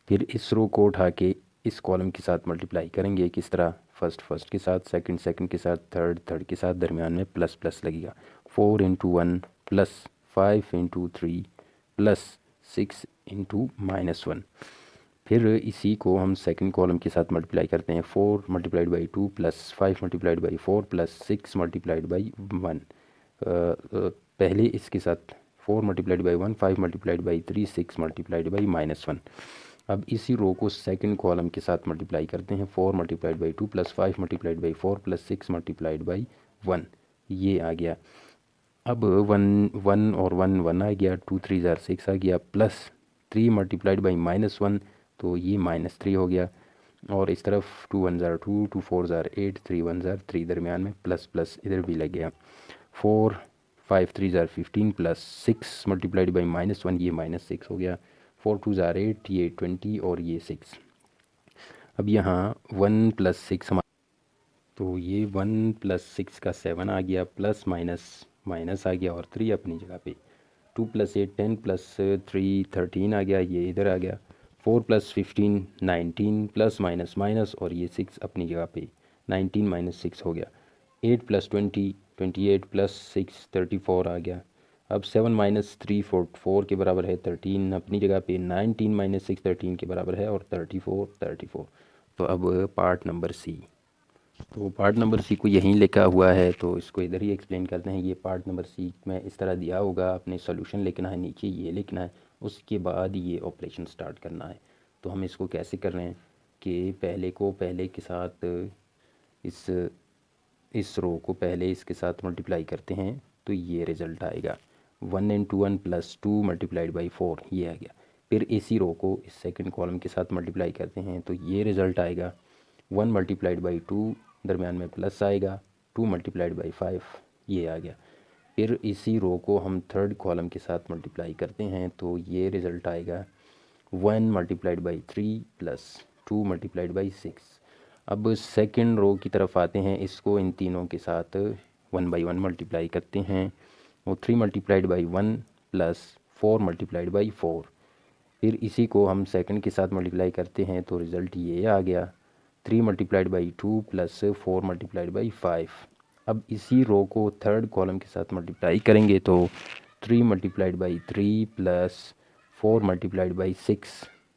फिर इस रो को उठा के इस कॉलम के साथ मल्टीप्लाई करेंगे, किस तरह, फर्स्ट के साथ, सेकंड के साथ, थर्ड के साथ, दरमियान में प्लस प्लस लगेगा। 4 × 1 + 5 × 3 + 6 × -1। फिर इसी को हम सेकंड कॉलम के साथ मल्टीप्लाई करते हैं, 4 multiplied by 2 + 5 multiplied by 4 + 6 multiplied by 1। पहले इसके साथ 4 multiplied by 1 5 multiplied by 3 6 multiplied by -1। अब इसी रो को सेकंड कॉलम के साथ मल्टीप्लाई करते हैं, 4 multiplied by 2 + 5 multiplied by 4 + 6 multiplied by 1, ये आ गया। अब 1 1 और 1 1 आ गया, 2 3 ज़ार 6 आ गया, प्लस 3 मल्टीप्लाइड बाई -1, तो ये -3 हो गया। और इस तरफ 2 1 ज़ार 2 2 4 ज़ार 8 3 1 ज़ार 3, दरमियान में प्लस प्लस इधर भी लग गया। 4 5 3 ज़ार 15 + 6 मल्टीप्लाइड बाई -1, ये -6 हो गया। 4 2 ज़ार 8, ये 20, और ये 6। अब यहाँ 1 + 6 तो ये 1 + 6 का 7 आ गया, प्लस माइनस माइनस आ गया, और 3 अपनी जगह पे। 2 + 8 10 + 3 13 आ गया, ये इधर आ गया। 4 + 15 19, प्लस माइनस माइनस, और ये 6 अपनी जगह पे, 19 - 6 हो गया। 8 + 20 28 प्लस 6 34 आ गया। अब 7 माइनस 3 4 के बराबर है 13, अपनी जगह पे 19 माइनस 6 13 के बराबर है और 34। तो अब पार्ट नंबर सी, तो पार्ट नंबर सी को यहीं लिखा हुआ है, तो इसको इधर ही एक्सप्लेन करते हैं। ये पार्ट नंबर सी में इस तरह दिया होगा, अपने सॉल्यूशन लिखना है, नीचे ये लिखना है, उसके बाद ये ऑपरेशन स्टार्ट करना है। तो हम इसको कैसे कर रहे हैं कि पहले को पहले के साथ इस रो को पहले इसके साथ मल्टीप्लाई करते हैं तो ये रिज़ल्ट आएगा 1 इंटू 1 प्लस 2 मल्टीप्लाइड बाई 4, ये आ गया। फिर इसी रो को इस सेकंड कॉलम के साथ मल्टीप्लाई करते हैं तो ये रिज़ल्ट आएगा 1 मल्टीप्लाइड बाई 2, दरमियान में प्लस आएगा 2 मल्टीप्लाइड बाई 5, ये आ गया। फिर इसी रो को हम थर्ड कॉलम के साथ मल्टीप्लाई करते हैं तो ये रिज़ल्ट आएगा 1 multiplied by 3 plus 2 multiplied by 6। अब सेकंड रो की तरफ आते हैं, इसको इन तीनों के साथ 1 बाई 1 मल्टीप्लाई करते हैं, वो 3 multiplied by 1 plus 4 multiplied by 4। फिर इसी को हम सेकंड के साथ मल्टीप्लाई करते हैं तो रिज़ल्ट ये आ गया 3 multiplied by 2 plus 4 multiplied by 5। अब इसी रो को थर्ड कॉलम के साथ मल्टीप्लाई करेंगे तो 3 multiplied by 3 plus 4 multiplied by 6,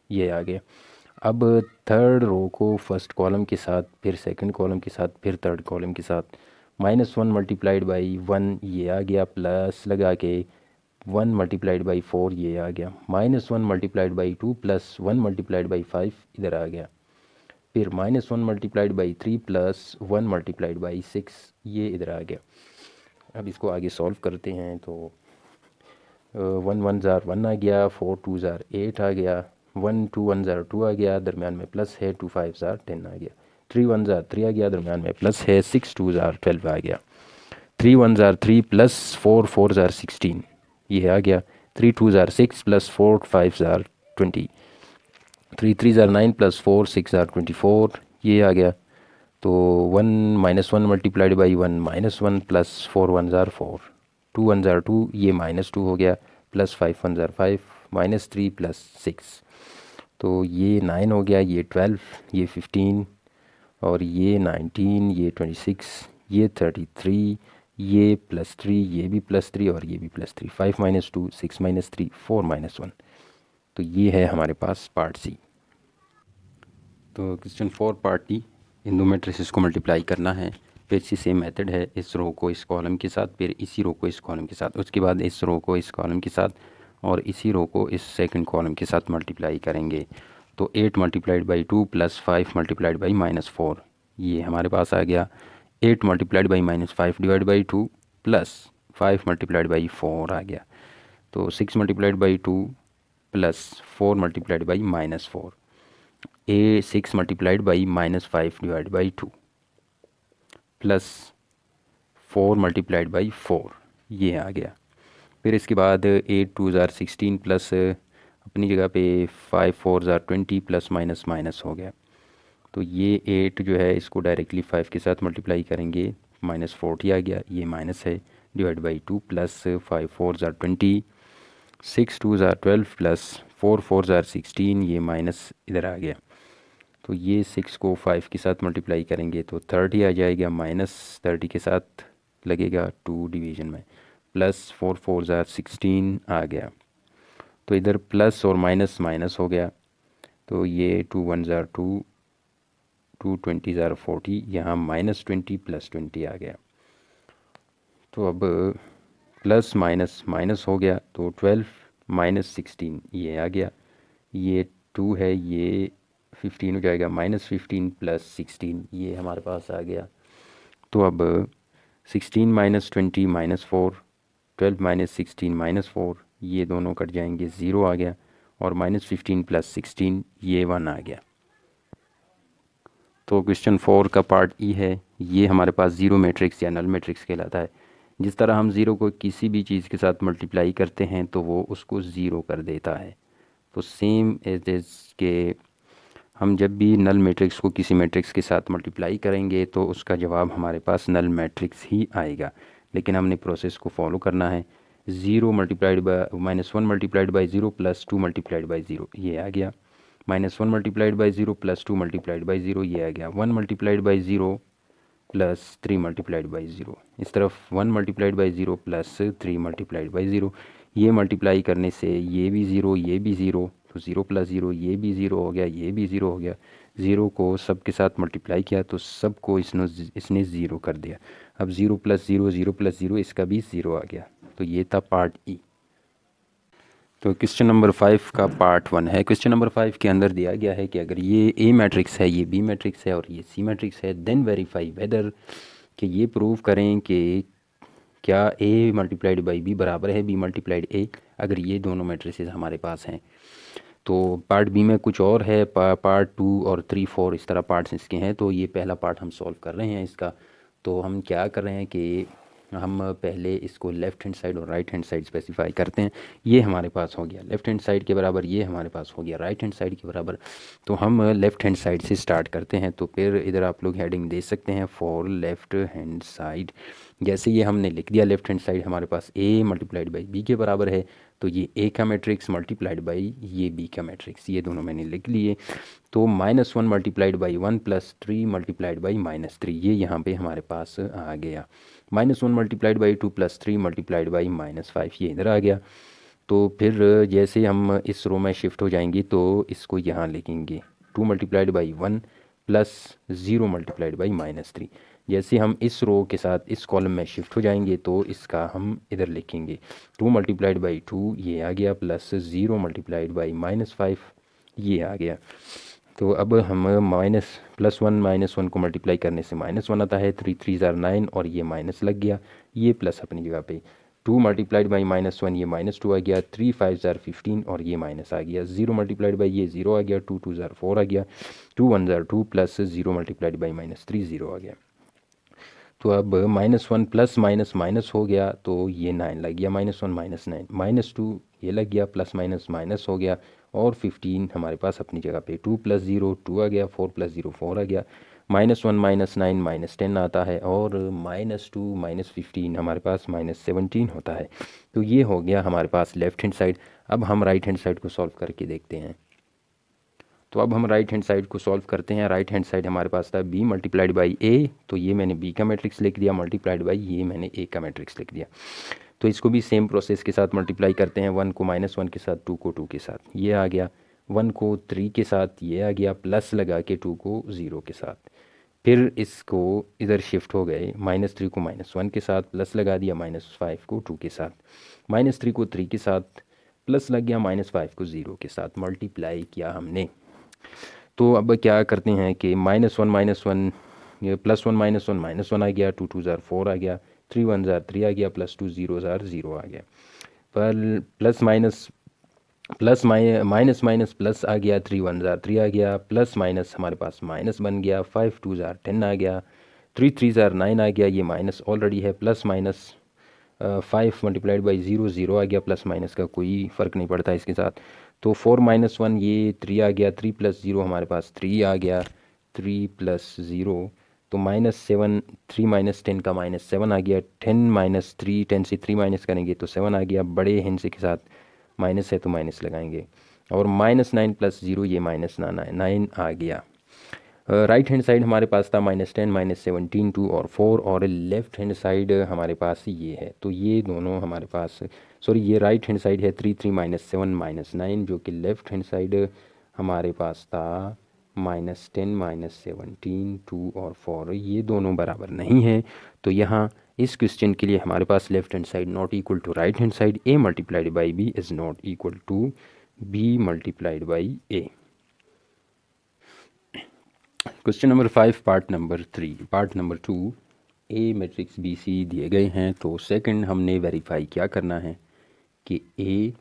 ये आ गया। अब थर्ड रो को फर्स्ट कॉलम के साथ, फिर सेकंड कॉलम के साथ, फिर थर्ड कॉलम के साथ -1 मल्टीप्लाइड बाई 1, ये आ गया, प्लस लगा के 1 मल्टीप्लाइड बाई 4, ये आ गया, -1 multiplied by 2 plus 1 multiplied by 5 इधर आ गया। फिर -1 multiplied by 3 plus 1 multiplied by 6, ये इधर आ गया। अब इसको आगे सॉल्व करते हैं तो 1 1 ज़ार 1 आ गया, 4 2 ज़ार 8 आ गया, 1 2 1 ज़ार 2 आ गया, दरमियान में प्लस है, 2 5 ज़ार 10 आ गया, 3 1 ज़ार 3 आ गया, दरमियान में प्लस है, 6 2 ज़ार 12 आ गया, 3 1 ज़ार 3 प्लस 4 4 ज़ार 16, ये आ गया, 3 2 ज़ार 6 प्लस 4 5 ज़ार 20, 3 3 ज़ार 9 प्लस 4 6 ज़ार 24, ये आ गया। तो 1 -1 मल्टीप्लाइड बाई 1 -1 प्लस 4 1 ज़ार 4, 2 1 ज़ार 2, ये -2 हो गया, प्लस 5 1 ज़ार 5, -3 प्लस 6, तो ये 9 हो गया, ये 12, ये 15 और ये 19, ये 26, ये 33, ये +3, ये भी +3 और ये भी +3, 5 - 2 6 - 3 4 - 1। तो ये है हमारे पास पार्ट सी। तो क्वेश्चन 4 पार्ट डी, इन दो मैट्रिसेस को मल्टीप्लाई करना है। फिर से सेम मेथड है, इस रो को इस कॉलम के साथ, फिर इसी रो को इस कॉलम के साथ, उसके बाद इस रो को इस कॉलम के साथ और इसी रो को इस सेकंड कॉलम के साथ मल्टीप्लाई करेंगे। तो 8 multiplied by 2 plus 5 multiplied by -4, ये हमारे पास आ गया। 8 multiplied by -5 divide by 2 plus 5 multiplied by 4 आ गया। तो 6 multiplied by 2 plus 4 multiplied by -4, 6 multiplied by -5 divide by 2 plus 4 multiplied by 4, ये आ गया। फिर इसके बाद 8 2 ज़ार 16 प्लस अपनी जगह पे 5 4 ज़ार 20 प्लस माइनस माइनस हो गया। तो ये 8 जो है इसको डायरेक्टली 5 के साथ मल्टीप्लाई करेंगे, -40 आ गया, ये माइनस है, डिवाइड बाई 2 प्लस 5 4 ज़ार 20, 6 2 ज़ार 12 प्लस 4 4 ज़ार 16, ये माइनस इधर आ गया। तो ये 6 को 5 के साथ मल्टीप्लाई करेंगे तो 30 आ जाएगा, -30 के साथ लगेगा 2 डिवीज़न में, प्लस 4 4 ज़ार 16 आ गया। तो इधर प्लस और माइनस माइनस हो गया, तो ये 2 1 ज़ार 2, 2 20 ज़ार 40, यहाँ -20 प्लस 20 आ गया। तो अब प्लस माइनस माइनस हो गया, तो 12 -16 ये आ गया, ये 2 है, ये 15 हो जाएगा, -15 प्लस 16, ये हमारे पास आ गया। तो अब 16 - 20 -4, 12 - 16 -4, ये दोनों कट जाएंगे, 0 आ गया, और -15 प्लस 16, ये 1 आ गया। तो क्वेश्चन 4 का पार्ट ई है, ये हमारे पास ज़ीरो मैट्रिक्स या नल मैट्रिक्स कहलाता है। जिस तरह हम ज़ीरो को किसी भी चीज़ के साथ मल्टीप्लाई करते हैं तो वो उसको ज़ीरो कर देता है। तो सेम एज इज़ के हम जब भी नल मैट्रिक्स को किसी मैट्रिक्स के साथ मल्टीप्लाई करेंगे तो उसका जवाब हमारे पास नल मैट्रिक्स ही आएगा, लेकिन हमने प्रोसेस को फॉलो करना है। 0 multiplied by -1 multiplied by 0 plus 2 multiplied by 0, ये आ गया। -1 multiplied by 0 plus 2 multiplied by 0, ये आ गया। 1 multiplied by 0 plus 3 multiplied by zero, इस तरफ 1 multiplied by zero plus 3 multiplied by zero. ये मल्टीप्लाई करने से ये भी ज़ीरो, ये भी ज़ीरो, तो ज़ीरो प्लस ज़ीरो, ये भी ज़ीरो हो गया, ये भी ज़ीरो हो गया। ज़ीरो को सब के साथ मल्टीप्लाई किया तो सब को इसने ज़ीरो कर दिया। अब zero plus zero, zero plus zero, इसका भी ज़ीरो आ गया। तो ये था पार्ट ई। तो क्वेश्चन नंबर 5 का पार्ट 1 है। क्वेश्चन नंबर 5 के अंदर दिया गया है कि अगर ये ए मैट्रिक्स है, ये बी मैट्रिक्स है और ये सी मैट्रिक्स है, देन वेरीफाई वेदर, कि ये प्रूव करें कि क्या ए मल्टीप्लाइड बाई बी बराबर है बी मल्टीप्लाइड ए, अगर ये दोनों मैट्रिसेस हमारे पास हैं। तो पार्ट बी में कुछ और है, पार्ट 2 और 3, 4 इस तरह पार्ट्स इसके हैं। तो ये पहला पार्ट हम सॉल्व कर रहे हैं इसका। तो हम क्या कर रहे हैं कि हम पहले इसको लेफ़्ट हैंड साइड और राइट हैंड साइड स्पेसिफाई करते हैं। ये हमारे पास हो गया लेफ़्ट हैंड साइड के बराबर, ये हमारे पास हो गया राइट हैंड साइड के बराबर। तो हम लेफ़्ट हैंड साइड से स्टार्ट करते हैं। तो फिर इधर आप लोग हेडिंग दे सकते हैं फॉर लेफ़्ट हैंड साइड। जैसे ये हमने लिख दिया लेफ़्ट हैंड साइड हमारे पास ए मल्टीप्लाइड बाई बी के बराबर है, तो ये ए का मैट्रिक्स मल्टीप्लाइड बाई ये बी का मैट्रिक्स, ये दोनों मैंने लिख लिए। तो -1 multiplied by 1 plus 3 multiplied by -3, ये यहाँ पे हमारे पास आ गया। -1 multiplied by 2 plus 3 multiplied by -5, ये इधर आ गया। तो फिर जैसे हम इस रो में शिफ्ट हो जाएंगे तो इसको यहाँ लिखेंगे 2 multiplied by 1 plus 0 multiplied by -3। जैसे हम इस रो के साथ इस कॉलम में शिफ्ट हो जाएंगे तो इसका हम इधर लिखेंगे 2 मल्टीप्लाइड बाई 2, ये आ गया, प्लस 0 मल्टीप्लाइड बाई -5, ये आ गया। तो अब हम +1 को मल्टीप्लाई करने से -1 आता है, 3 3 ज़ार 9 और ये माइनस लग गया, ये प्लस अपनी जगह पे। 2 मल्टीप्लाइड बाई -1, ये -2 आ गया, 3 5 ज़ार 15 और ये माइनस आ गया। 0 मल्टीप्लाइड बाई ये 0 आ गया, 2 2 ज़ार 4 आ गया, 2 1 ज़ार 2 प्लस 0 मल्टीप्लाइड बाई -3, 0 आ गया। तो अब -1 प्लस माइनस माइनस हो गया तो ये 9 लग गया, -1 -9 -2 ये लग गया, प्लस माइनस माइनस हो गया और 15 हमारे पास अपनी जगह पे। 2 + 0 2 आ गया, 4 + 0 4 आ गया, -1 -9 -10 आता है और -2 -15 हमारे पास -17 होता है। तो ये हो गया हमारे पास लेफ़्ट हैंड साइड। अब हम राइट हैंड साइड को सॉल्व करके देखते हैं। तो अब हम राइट हैंड साइड को सॉल्व करते हैं। राइट हैंड साइड हमारे पास था b मल्टीप्लाइड बाई ए, तो ये मैंने b का मैट्रिक्स लिख दिया, मल्टीप्लाइड बाई ये मैंने a का मैट्रिक्स लिख दिया। तो इसको भी सेम प्रोसेस के साथ मल्टीप्लाई करते हैं, 1 को -1 के साथ, 2 को 2 के साथ, ये आ गया, 1 को 3 के साथ, ये आ गया, प्लस लगा के 2 को 0 के साथ। फिर इसको इधर शिफ्ट हो गए, -3 को -1 के साथ, प्लस लगा दिया, -5 को 2 के साथ, -3 को 3 के साथ, प्लस लग गया, -5 को 0 के साथ, मल्टीप्लाई किया हमने। तो अब क्या करते हैं कि -1 ये +1 -1 आ गया, 2 2 ज़ार 4 आ गया, 3 1 ज़ार 3 आ गया, +2 0 ज़ार 0 आ गया। पर plus minus plus minus minus plus आ गया, 3 1 ज़ार 3 आ गया, प्लस माइनस हमारे पास माइनस बन गया, 5 2 ज़ार 10 आ गया, 3 3 ज़ार 9 आ गया, ये माइनस ऑलरेडी है, प्लस माइनस 5 मल्टीप्लाइड बाई 0 0 आ गया, प्लस माइनस का कोई फ़र्क नहीं पड़ता इसके साथ। तो 4 -1 ये 3 आ गया, 3 + 0 हमारे पास 3 आ गया, 3 + 0 तो -7, 3 - 10 का -7 आ गया, 10 - 3, 10 से 3 माइनस करेंगे तो 7 आ गया, बड़े हिंसे के साथ माइनस है तो माइनस लगाएंगे, और -9 + 0 ये -9 आ गया। राइट हैंड साइड हमारे पास था -10 -17 2 और 4, और लेफ़्ट हैंड साइड हमारे पास ये है। तो ये दोनों हमारे पास, सॉरी ये राइट हैंड साइड है 3 3 -7 -9, जो कि लेफ़्ट हैंड साइड हमारे पास था -10 -17 2 और 4, ये दोनों बराबर नहीं है। तो यहाँ इस क्वेश्चन के लिए हमारे पास left hand side not equal to right hand side, a multiplied by b is not equal to b multiplied by a। Question number 5 part number 3, part number 2, A matrix B C दिए गए हैं। तो second हमने verify क्या करना है कि A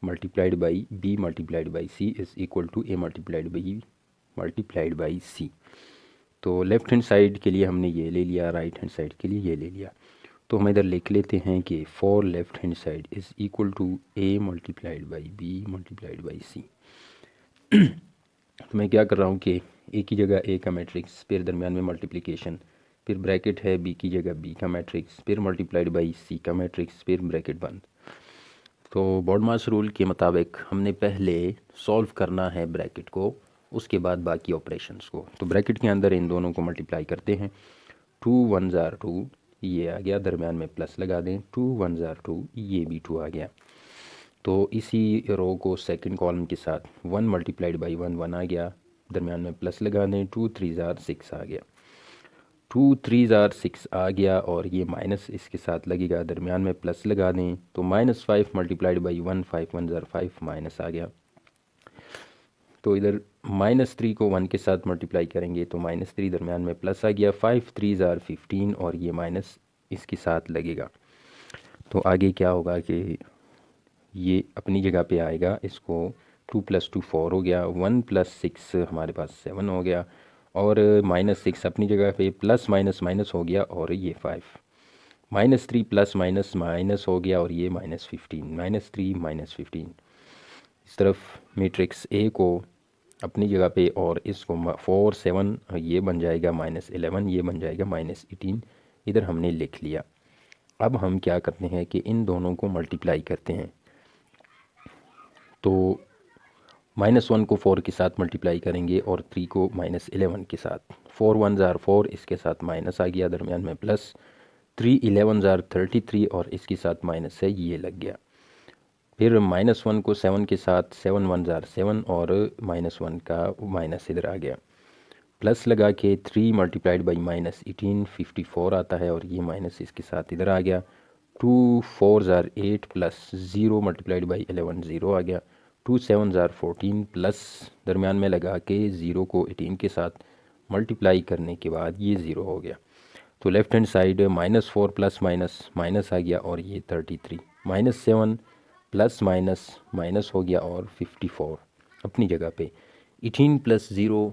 multiplied by B multiplied by C is equal to A multiplied by सी। तो लेफ़्ट हैंड साइड के लिए हमने ये ले लिया, राइट हैंड साइड के लिए ये ले लिया। तो हम इधर लिख लेते हैं कि for left hand side is equal to A multiplied by B multiplied by सी। तो मैं क्या कर रहा हूँ कि ए की जगह ए का मैट्रिक्स, फिर दरमियान में मल्टीप्लिकेशन, फिर ब्रैकेट है बी की जगह बी का मैट्रिक्स, फिर मल्टीप्लाइड बाई सी का मैट्रिक्स, फिर ब्रैकेट बंद। तो बॉडमास रूल के मुताबिक हमने पहले सॉल्व करना है ब्रैकेट को, उसके बाद बाकी ऑपरेशंस को। तो ब्रैकेट के अंदर इन दोनों को मल्टीप्लाई करते हैं। 2 1 ज़ार 2, ये आ गया, दरमियान में प्लस लगा दें। 2 1 ज़ार 2, ये भी 2 आ गया। तो इसी रो को सेकंड कॉलम के साथ 1 मल्टीप्लाइड बाई 1 1 आ गया, दरमियान में प्लस लगा दें। 2 3 ज़ार 6 आ गया। 2 3 ज़ार 6 आ गया और ये माइनस इसके साथ लगेगा, दरमियान में प्लस लगा दें। तो -5 मल्टीप्लाइड बाई 1 5 1 ज़ार 5 माइनस आ गया। तो इधर -3 को 1 के साथ मल्टीप्लाई करेंगे तो -3, दरमियान में प्लस आ गया। 5 3 ज़ार 15 और ये माइनस इसके साथ लगेगा। तो आगे क्या होगा कि ये अपनी जगह पे आएगा, इसको 2 + 2 4 हो गया। 1 + 6 हमारे पास 7 हो गया और -6 अपनी जगह पे, प्लस माइनस माइनस हो गया और ये 5। -3 प्लस माइनस माइनस हो गया और ये -15, -3 -15। इस तरफ मैट्रिक्स ए को अपनी जगह पे और इसको 4 7 ये बन जाएगा -11, ये बन जाएगा -18। इधर हमने लिख लिया। अब हम क्या करते हैं कि इन दोनों को मल्टीप्लाई करते हैं। तो -1 को 4 के साथ मल्टीप्लाई करेंगे और 3 को -11 के साथ। 4 1 ज़ार 4, इसके साथ माइनस आ गया, दरमियान में प्लस। 3 11 ज़ार 33 और इसके साथ माइनस है, ये लग गया। फिर -1 को 7 के साथ, 7 1 ज़ार 7 और -1 का माइनस इधर आ गया, प्लस लगा के 3 मल्टीप्लाइड बाई -18 54 आता है और ये माइनस इसके साथ इधर आ गया। 2 4 ज़ार 8 प्लस 0 मल्टीप्लाइड बाई 11 0 आ गया। 2 7 ज़ार 14 प्लस दरमियान में लगा के 0 को 18 के साथ मल्टीप्लाई करने के बाद ये 0 हो गया। तो left hand side -4 plus minus minus आ गया और ये 33। -7 प्लस माइनस माइनस हो गया और 54 अपनी जगह पे। 18 + 0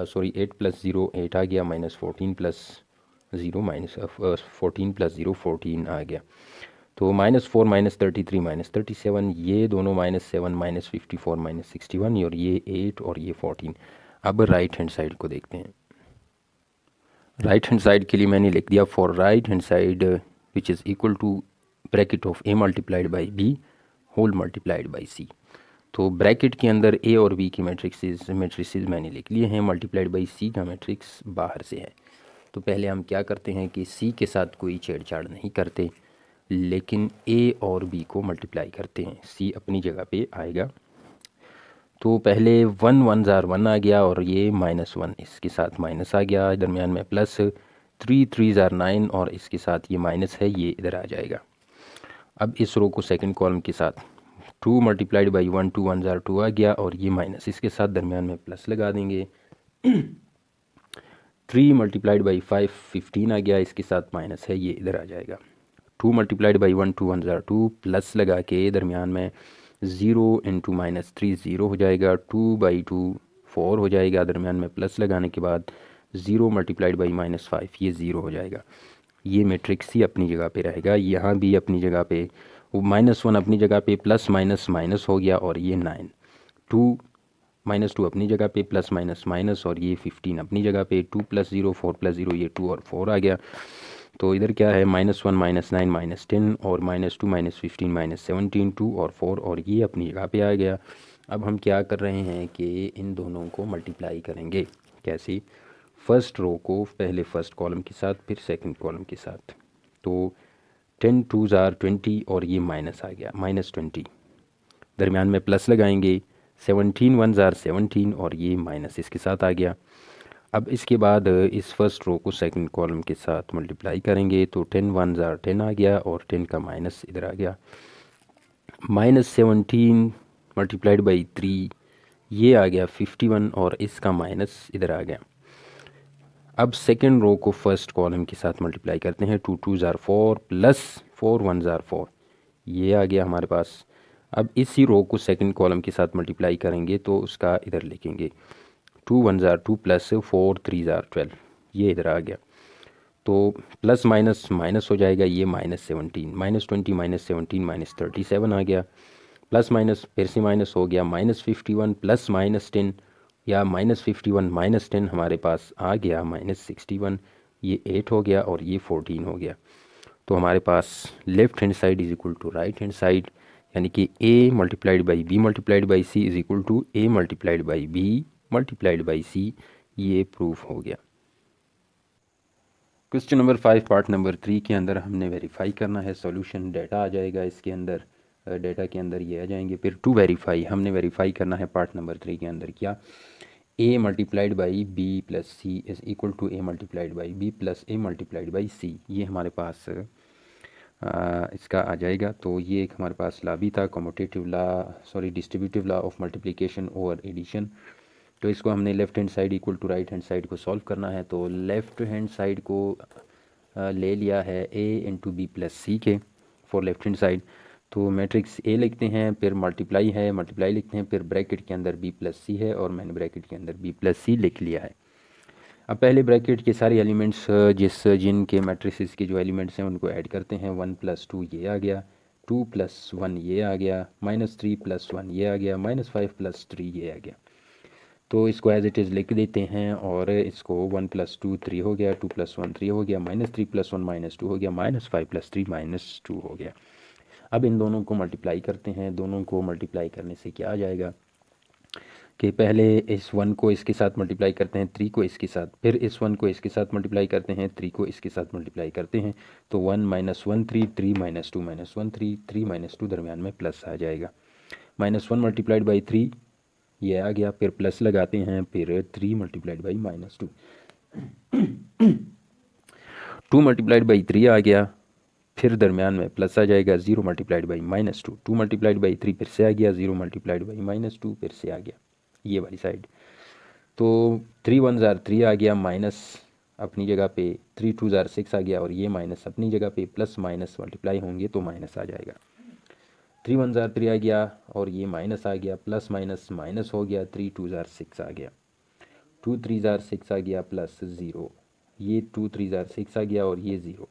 सॉरी 8 + 0 8 आ गया, -14 + 0 14 + 0 14 आ गया। तो -4 -33 -37, ये दोनों -7 -54 -61 और ये 8 और ये 14। अब राइट हैंड साइड को देखते हैं। राइट हैंड साइड के लिए मैंने लिख दिया, for right hand side which is equal to bracket of a multiplied by b whole multiplied by c। तो ब्रैकेट के अंदर a और b की मैट्रिक्स मैंने लिख लिए हैं, मल्टीप्लाइड बाई c का मैट्रिक्स बाहर से है। तो पहले हम क्या करते हैं कि c के साथ कोई छेड़छाड़ नहीं करते, लेकिन a और b को मल्टीप्लाई करते हैं। c अपनी जगह पे आएगा। तो पहले 1 1 ज़ार 1 आ गया और ये -1 इसके साथ माइनस आ गया, दरमियान में प्लस। 3 3 ज़ार 9 और इसके साथ ये माइनस है, ये इधर आ जाएगा। अब इस रो को सेकंड कॉलम के साथ 2 मल्टीप्लाइड बाई 1 2 1 ज़ार 2 आ गया और ये माइनस इसके साथ, दरमियान में प्लस लगा देंगे। 3 मल्टीप्लाइड बाई 5 15 आ गया, इसके साथ माइनस है, ये इधर आ जाएगा। 2 मल्टीप्लाइड बाई 1 2 1 ज़ार 2 प्लस लगा के दरमियान में 0 इंटू -3 0 हो जाएगा। 2/2 4 हो जाएगा, दरमियान में प्लस लगाने के बाद 0 मल्टीप्लाइड बाई -5 ये 0 हो जाएगा। ये मैट्रिक्स ही अपनी जगह पे रहेगा, यहाँ भी अपनी जगह पे। -1 अपनी जगह पे, प्लस माइनस माइनस हो गया और ये 9। 2 -2 अपनी जगह पे, प्लस माइनस माइनस और ये 15 अपनी जगह पे। 2 + 0 4 + 0 ये 2 और 4 आ गया। तो इधर क्या है, -1 -9 -10 और -2 -15 -17 2 और 4 और ये अपनी जगह पे आ गया। अब हम क्या कर रहे हैं कि इन दोनों को मल्टीप्लाई करेंगे। कैसे? फर्स्ट रो को पहले फर्स्ट कॉलम के साथ, फिर सेकंड कॉलम के साथ। तो 10 2 ज़ार 20 और ये माइनस आ गया, -20, दरमियान में प्लस लगाएंगे। 17 1 ज़ार 17 और ये माइनस इसके साथ आ गया। अब इसके बाद इस फर्स्ट रो को सेकंड कॉलम के साथ मल्टीप्लाई करेंगे तो 10 1 ज़ार 10 आ गया और 10 का माइनस इधर आ गया। -17 मल्टीप्लाइड बाई 3 ये आ गया 51 और इसका माइनस इधर आ गया। अब सेकंड रो को फर्स्ट कॉलम के साथ मल्टीप्लाई करते हैं। 2 2 ज़ार 4 प्लस 4 1 ज़ार 4 ये आ गया हमारे पास। अब इसी रो को सेकंड कॉलम के साथ मल्टीप्लाई करेंगे तो उसका इधर लिखेंगे 2 1 ज़ार 2 प्लस 4 3 ज़ार 12 ये इधर आ गया। तो प्लस माइनस माइनस हो जाएगा, ये -17 -20 -17 -37 आ गया। प्लस माइनस फिर से माइनस हो गया, -51 प्लस -10 या -51 -10 हमारे पास आ गया, -61 ये 8 हो गया और ये 14 हो गया। तो हमारे पास left hand side is equal to right hand side, यानी कि a multiplied by b multiplied by c is equal to a multiplied by b multiplied by सी, ये प्रूफ हो गया। क्वेश्चन नंबर 5 पार्ट नंबर 3 के अंदर हमने वेरीफाई करना है सॉल्यूशन। डाटा आ जाएगा इसके अंदर, डाटा के अंदर ये आ जाएंगे। फिर टू वेरीफाई, हमने वेरीफाई करना है पार्ट नंबर 3 के अंदर क्या, a multiplied by B plus C is equal to A multiplied by B plus a multiplied by सी। ये हमारे पास इसका आ जाएगा। तो ये एक हमारे पास लॉ भी था, commutative law, sorry distributive law of multiplication over addition. तो इसको हमने left hand side equal to right hand side को सॉल्व करना है। तो लेफ़्ट हैंड साइड को ले लिया है ए इंटू बी प्लस सी के फॉर लेफ़्ट हैंड साइड। तो मैट्रिक्स ए लिखते हैं, फिर मल्टीप्लाई है, मल्टीप्लाई लिखते हैं, फिर ब्रैकेट के अंदर बी प्लस सी है और मैंने ब्रैकेट के अंदर बी प्लस सी लिख लिया है। अब पहले ब्रैकेट के सारे एलिमेंट्स जिनके मैट्रिसेस के जो एलिमेंट्स हैं उनको ऐड करते हैं। 1 + 2 ये आ गया, 2 + 1 ये आ गया, -3 + 1 ये आ गया, -5 + 3 ये आ गया। तो इसको एज इट इज़ लिख देते हैं और इसको 1 + 2 3 हो गया, 2 + 1 3 हो गया, -3 + 1 -2 हो गया, -5 + 3 -2 हो गया। अब इन दोनों को मल्टीप्लाई करते हैं। दोनों को मल्टीप्लाई करने से क्या आ जाएगा कि पहले इस 1 को इसके साथ मल्टीप्लाई करते हैं, 3 को इसके साथ, फिर इस 1 को इसके साथ मल्टीप्लाई करते हैं, 3 को इसके साथ मल्टीप्लाई करते हैं। तो 1 - 1 3, 3 - 2 -1 3, 3 - 2 दरमियान में प्लस आ जाएगा। -1 मल्टीप्लाइड बाई 3 ये आ गया, फिर प्लस लगाते हैं, फिर 3 मल्टीप्लाइड बाई -2, 2 मल्टीप्लाइड बाई 3 आ गया, फिर दरमियान में प्लस आ जाएगा, 0 मल्टीप्लाइड बाई -2, 2 मल्टीप्लाइड बाई 3 फिर से आ गया, 0 मल्टीप्लाइड बाई -2 फिर से आ गया ये वाली साइड। तो 3 1 ज़ार 3 आ गया, माइनस अपनी जगह पे, 3 2 ज़ार 6 आ गया और ये माइनस अपनी जगह पे, प्लस माइनस मल्टीप्लाई होंगे तो माइनस आ जाएगा। 3 1 ज़ार 3 आ गया और ये माइनस आ गया, प्लस माइनस माइनस हो गया, 3 2 ज़ार 6 आ गया, 2 3 ज़ार 6 आ गया, प्लस 0, ये 2 3 ज़ार 6 आ गया और ये 0।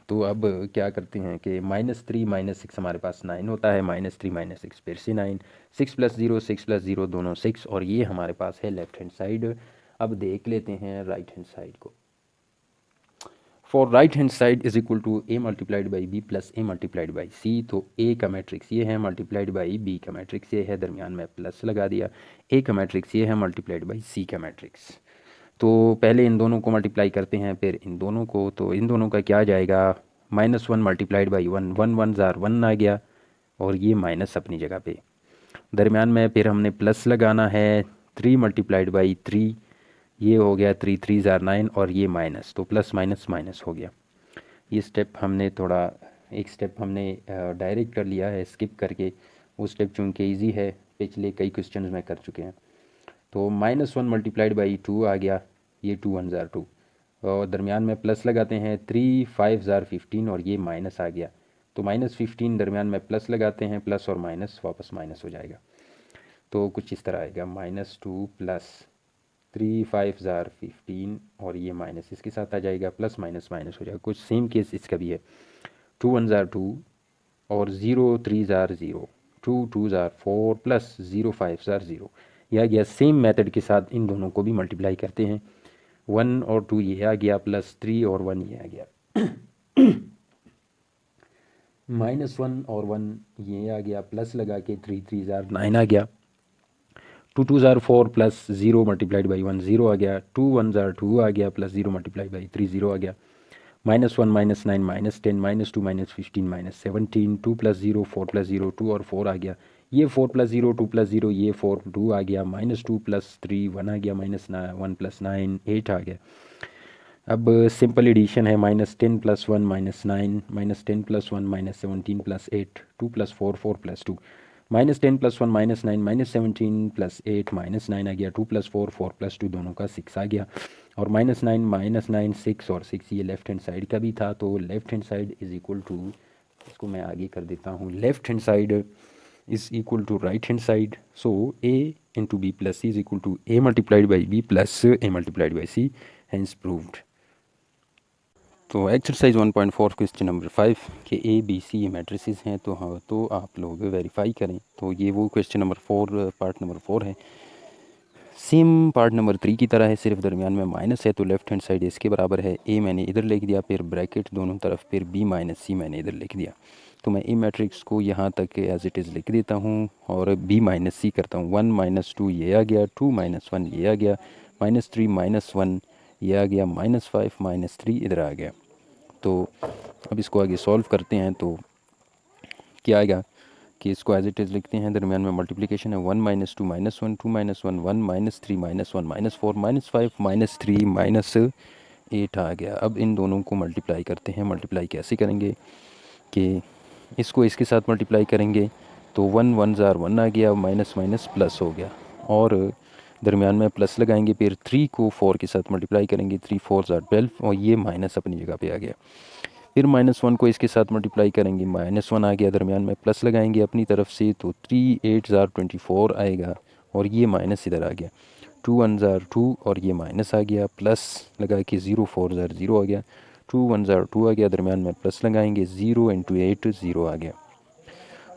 तो अब क्या करते हैं कि -3 - 6 हमारे पास 9 होता है, -3 - 6 फिर से 9, 6 + 0 6 + 0 दोनों 6 और ये हमारे पास है लेफ़्ट हैंड साइड। अब देख लेते हैं राइट हैंड साइड को। For right hand side is equal to A multiplied by B plus a multiplied by सी। तो ए का मैट्रिक्स ये है, मल्टीप्लाइड बाई बी का मैट्रिक्स ये है, दरमियान में प्लस लगा दिया, ए का मैट्रिक्स ये है, मल्टीप्लाइड बाई सी का मैट्रिक्स। तो पहले इन दोनों को मल्टीप्लाई करते हैं, फिर इन दोनों को। तो इन दोनों का क्या आ जाएगा, -1 मल्टीप्लाइड बाई 1, 1 1 ज़ार 1 आ गया और ये माइनस अपनी जगह पे, दरमियान में फिर हमने प्लस लगाना है, 3 मल्टीप्लाइड बाई 3 ये हो गया, 3 3 ज़ार 9 और ये माइनस, तो प्लस माइनस माइनस हो गया। ये स्टेप हमने थोड़ा, एक स्टेप हमने डायरेक्ट कर लिया है स्किप करके, वो स्टेप चूँकि ईजी है, पिछले कई क्वेश्चंस में कर चुके हैं। तो -1 मल्टीप्लाइड बाई 2 आ गया, ये 2 1 ज़ार 2 और दरमियान में प्लस लगाते हैं, 3 5 ज़ार 15 और ये माइनस आ गया, तो -15 दरमियान में प्लस लगाते हैं, प्लस और माइनस वापस माइनस हो जाएगा। तो कुछ इस तरह आएगा, -2 प्लस 3 5 ज़ार 15 और ये माइनस इसके साथ आ जाएगा, प्लस माइनस माइनस हो जाएगा। कुछ सेम केस इसका भी है, 2 1 ज़ार 2 और 0 3 ज़ार 0, 2 2 ज़ार 4 प्लस 0 5 ज़ार 0, यह आ गया। सेम मेथड के साथ इन दोनों को भी मल्टीप्लाई करते हैं, 1 और 2 ये आ गया, प्लस 3 और 1 ये आ गया, -1 और 1 ये आ गया, प्लस लगा के 3 3 ज़ार 9 आ गया, 2 2 ज़ार 4 प्लस 0 मल्टीप्लाइड बाई 1 0 आ गया, 2 1 ज़ार 2 आ गया, प्लस 0 मल्टीप्लाइड बाई 3 0 आ गया, -1 -9 -10 -2 -15 -17, 2 + 0 4 + 0 2 और 4 आ गया, ये 4 + 0 2 + 0 ये 4 2 आ गया, -2 + 3 1 आ गया, -1 + 9 8 आ गया। अब सिंपल एडिशन है, -10 + 1 -9, -10 + 1 -17 + 8, 2 + 4 4 + 2, -10 + 1 -9 -17 + 8 -9 आ गया, 2 + 4 4 + 2 दोनों का 6 आ गया, और -9 6 और 6 ये लेफ़्ट हैंड साइड का भी था। तो left hand side is equal to, इसको मैं आगे कर देता हूँ, left hand side is equal to right hand side. So a into B plus C is equal to a multiplied by B plus a multiplied by C, hence proved. तो exercise 1.4 question number 5 के A B C ये matrices हैं, तो हाँ तो आप लोग verify करें। तो ये वो क्वेश्चन नंबर 4 पार्ट नंबर 4 है, सेम पार्ट नंबर 3 की तरह है, सिर्फ दरमियान में माइनस है, तो लेफ़्ट हैंड साइड इसके बराबर है, ए मैंने इधर लिख दिया, फिर ब्रैकेट दोनों तरफ, फिर बी - सी मैंने इधर लिख दिया। तो मैं ए मैट्रिक्स को यहाँ तक एज इट इज़ लिख देता हूँ और बी माइनस सी करता हूँ। 1 माइनस 2 ये आ गया, 2 माइनस 1 ये आ गया, -3 माइनस 1 ये आ गया, -5 -3 इधर आ गया। तो अब इसको आगे सॉल्व करते हैं तो क्या आएगा कि इसको एज इट इज़ लिखते हैं। दरमियान में मल्टीप्लिकेशन है, 1 माइनस 2 माइनस 1, 2 माइनस 1 1 -3 -1 -4 -5 -3 -8 आ गया। अब इन दोनों को मल्टीप्लाई करते हैं। मल्टीप्लाई कैसे करेंगे कि इसको इसके साथ मल्टीप्लाई करेंगे तो 1 1 ज़ार 1 आ गया, माइनस माइनस प्लस हो गया, और दरमियान में प्लस लगाएंगे। फिर 3 को 4 के साथ मल्टीप्लाई करेंगे, 3 4 ज़ार 12, और ये माइनस अपनी जगह पे आ गया। फिर -1 को इसके साथ मल्टीप्लाई करेंगे, -1 आ गया, दरमियान में प्लस लगाएंगे अपनी तरफ से, तो 3 8 ज़ार 24 आएगा, और ये माइनस इधर आ गया। 2 1 ज़ार 2 और ये माइनस आ गया, प्लस लगा के 0 4 ज़ार 0 आ गया, 2 1 ज़ार 2 आ गया, दरमियान में प्लस लगाएंगे, 0 × 8 0 आ गया।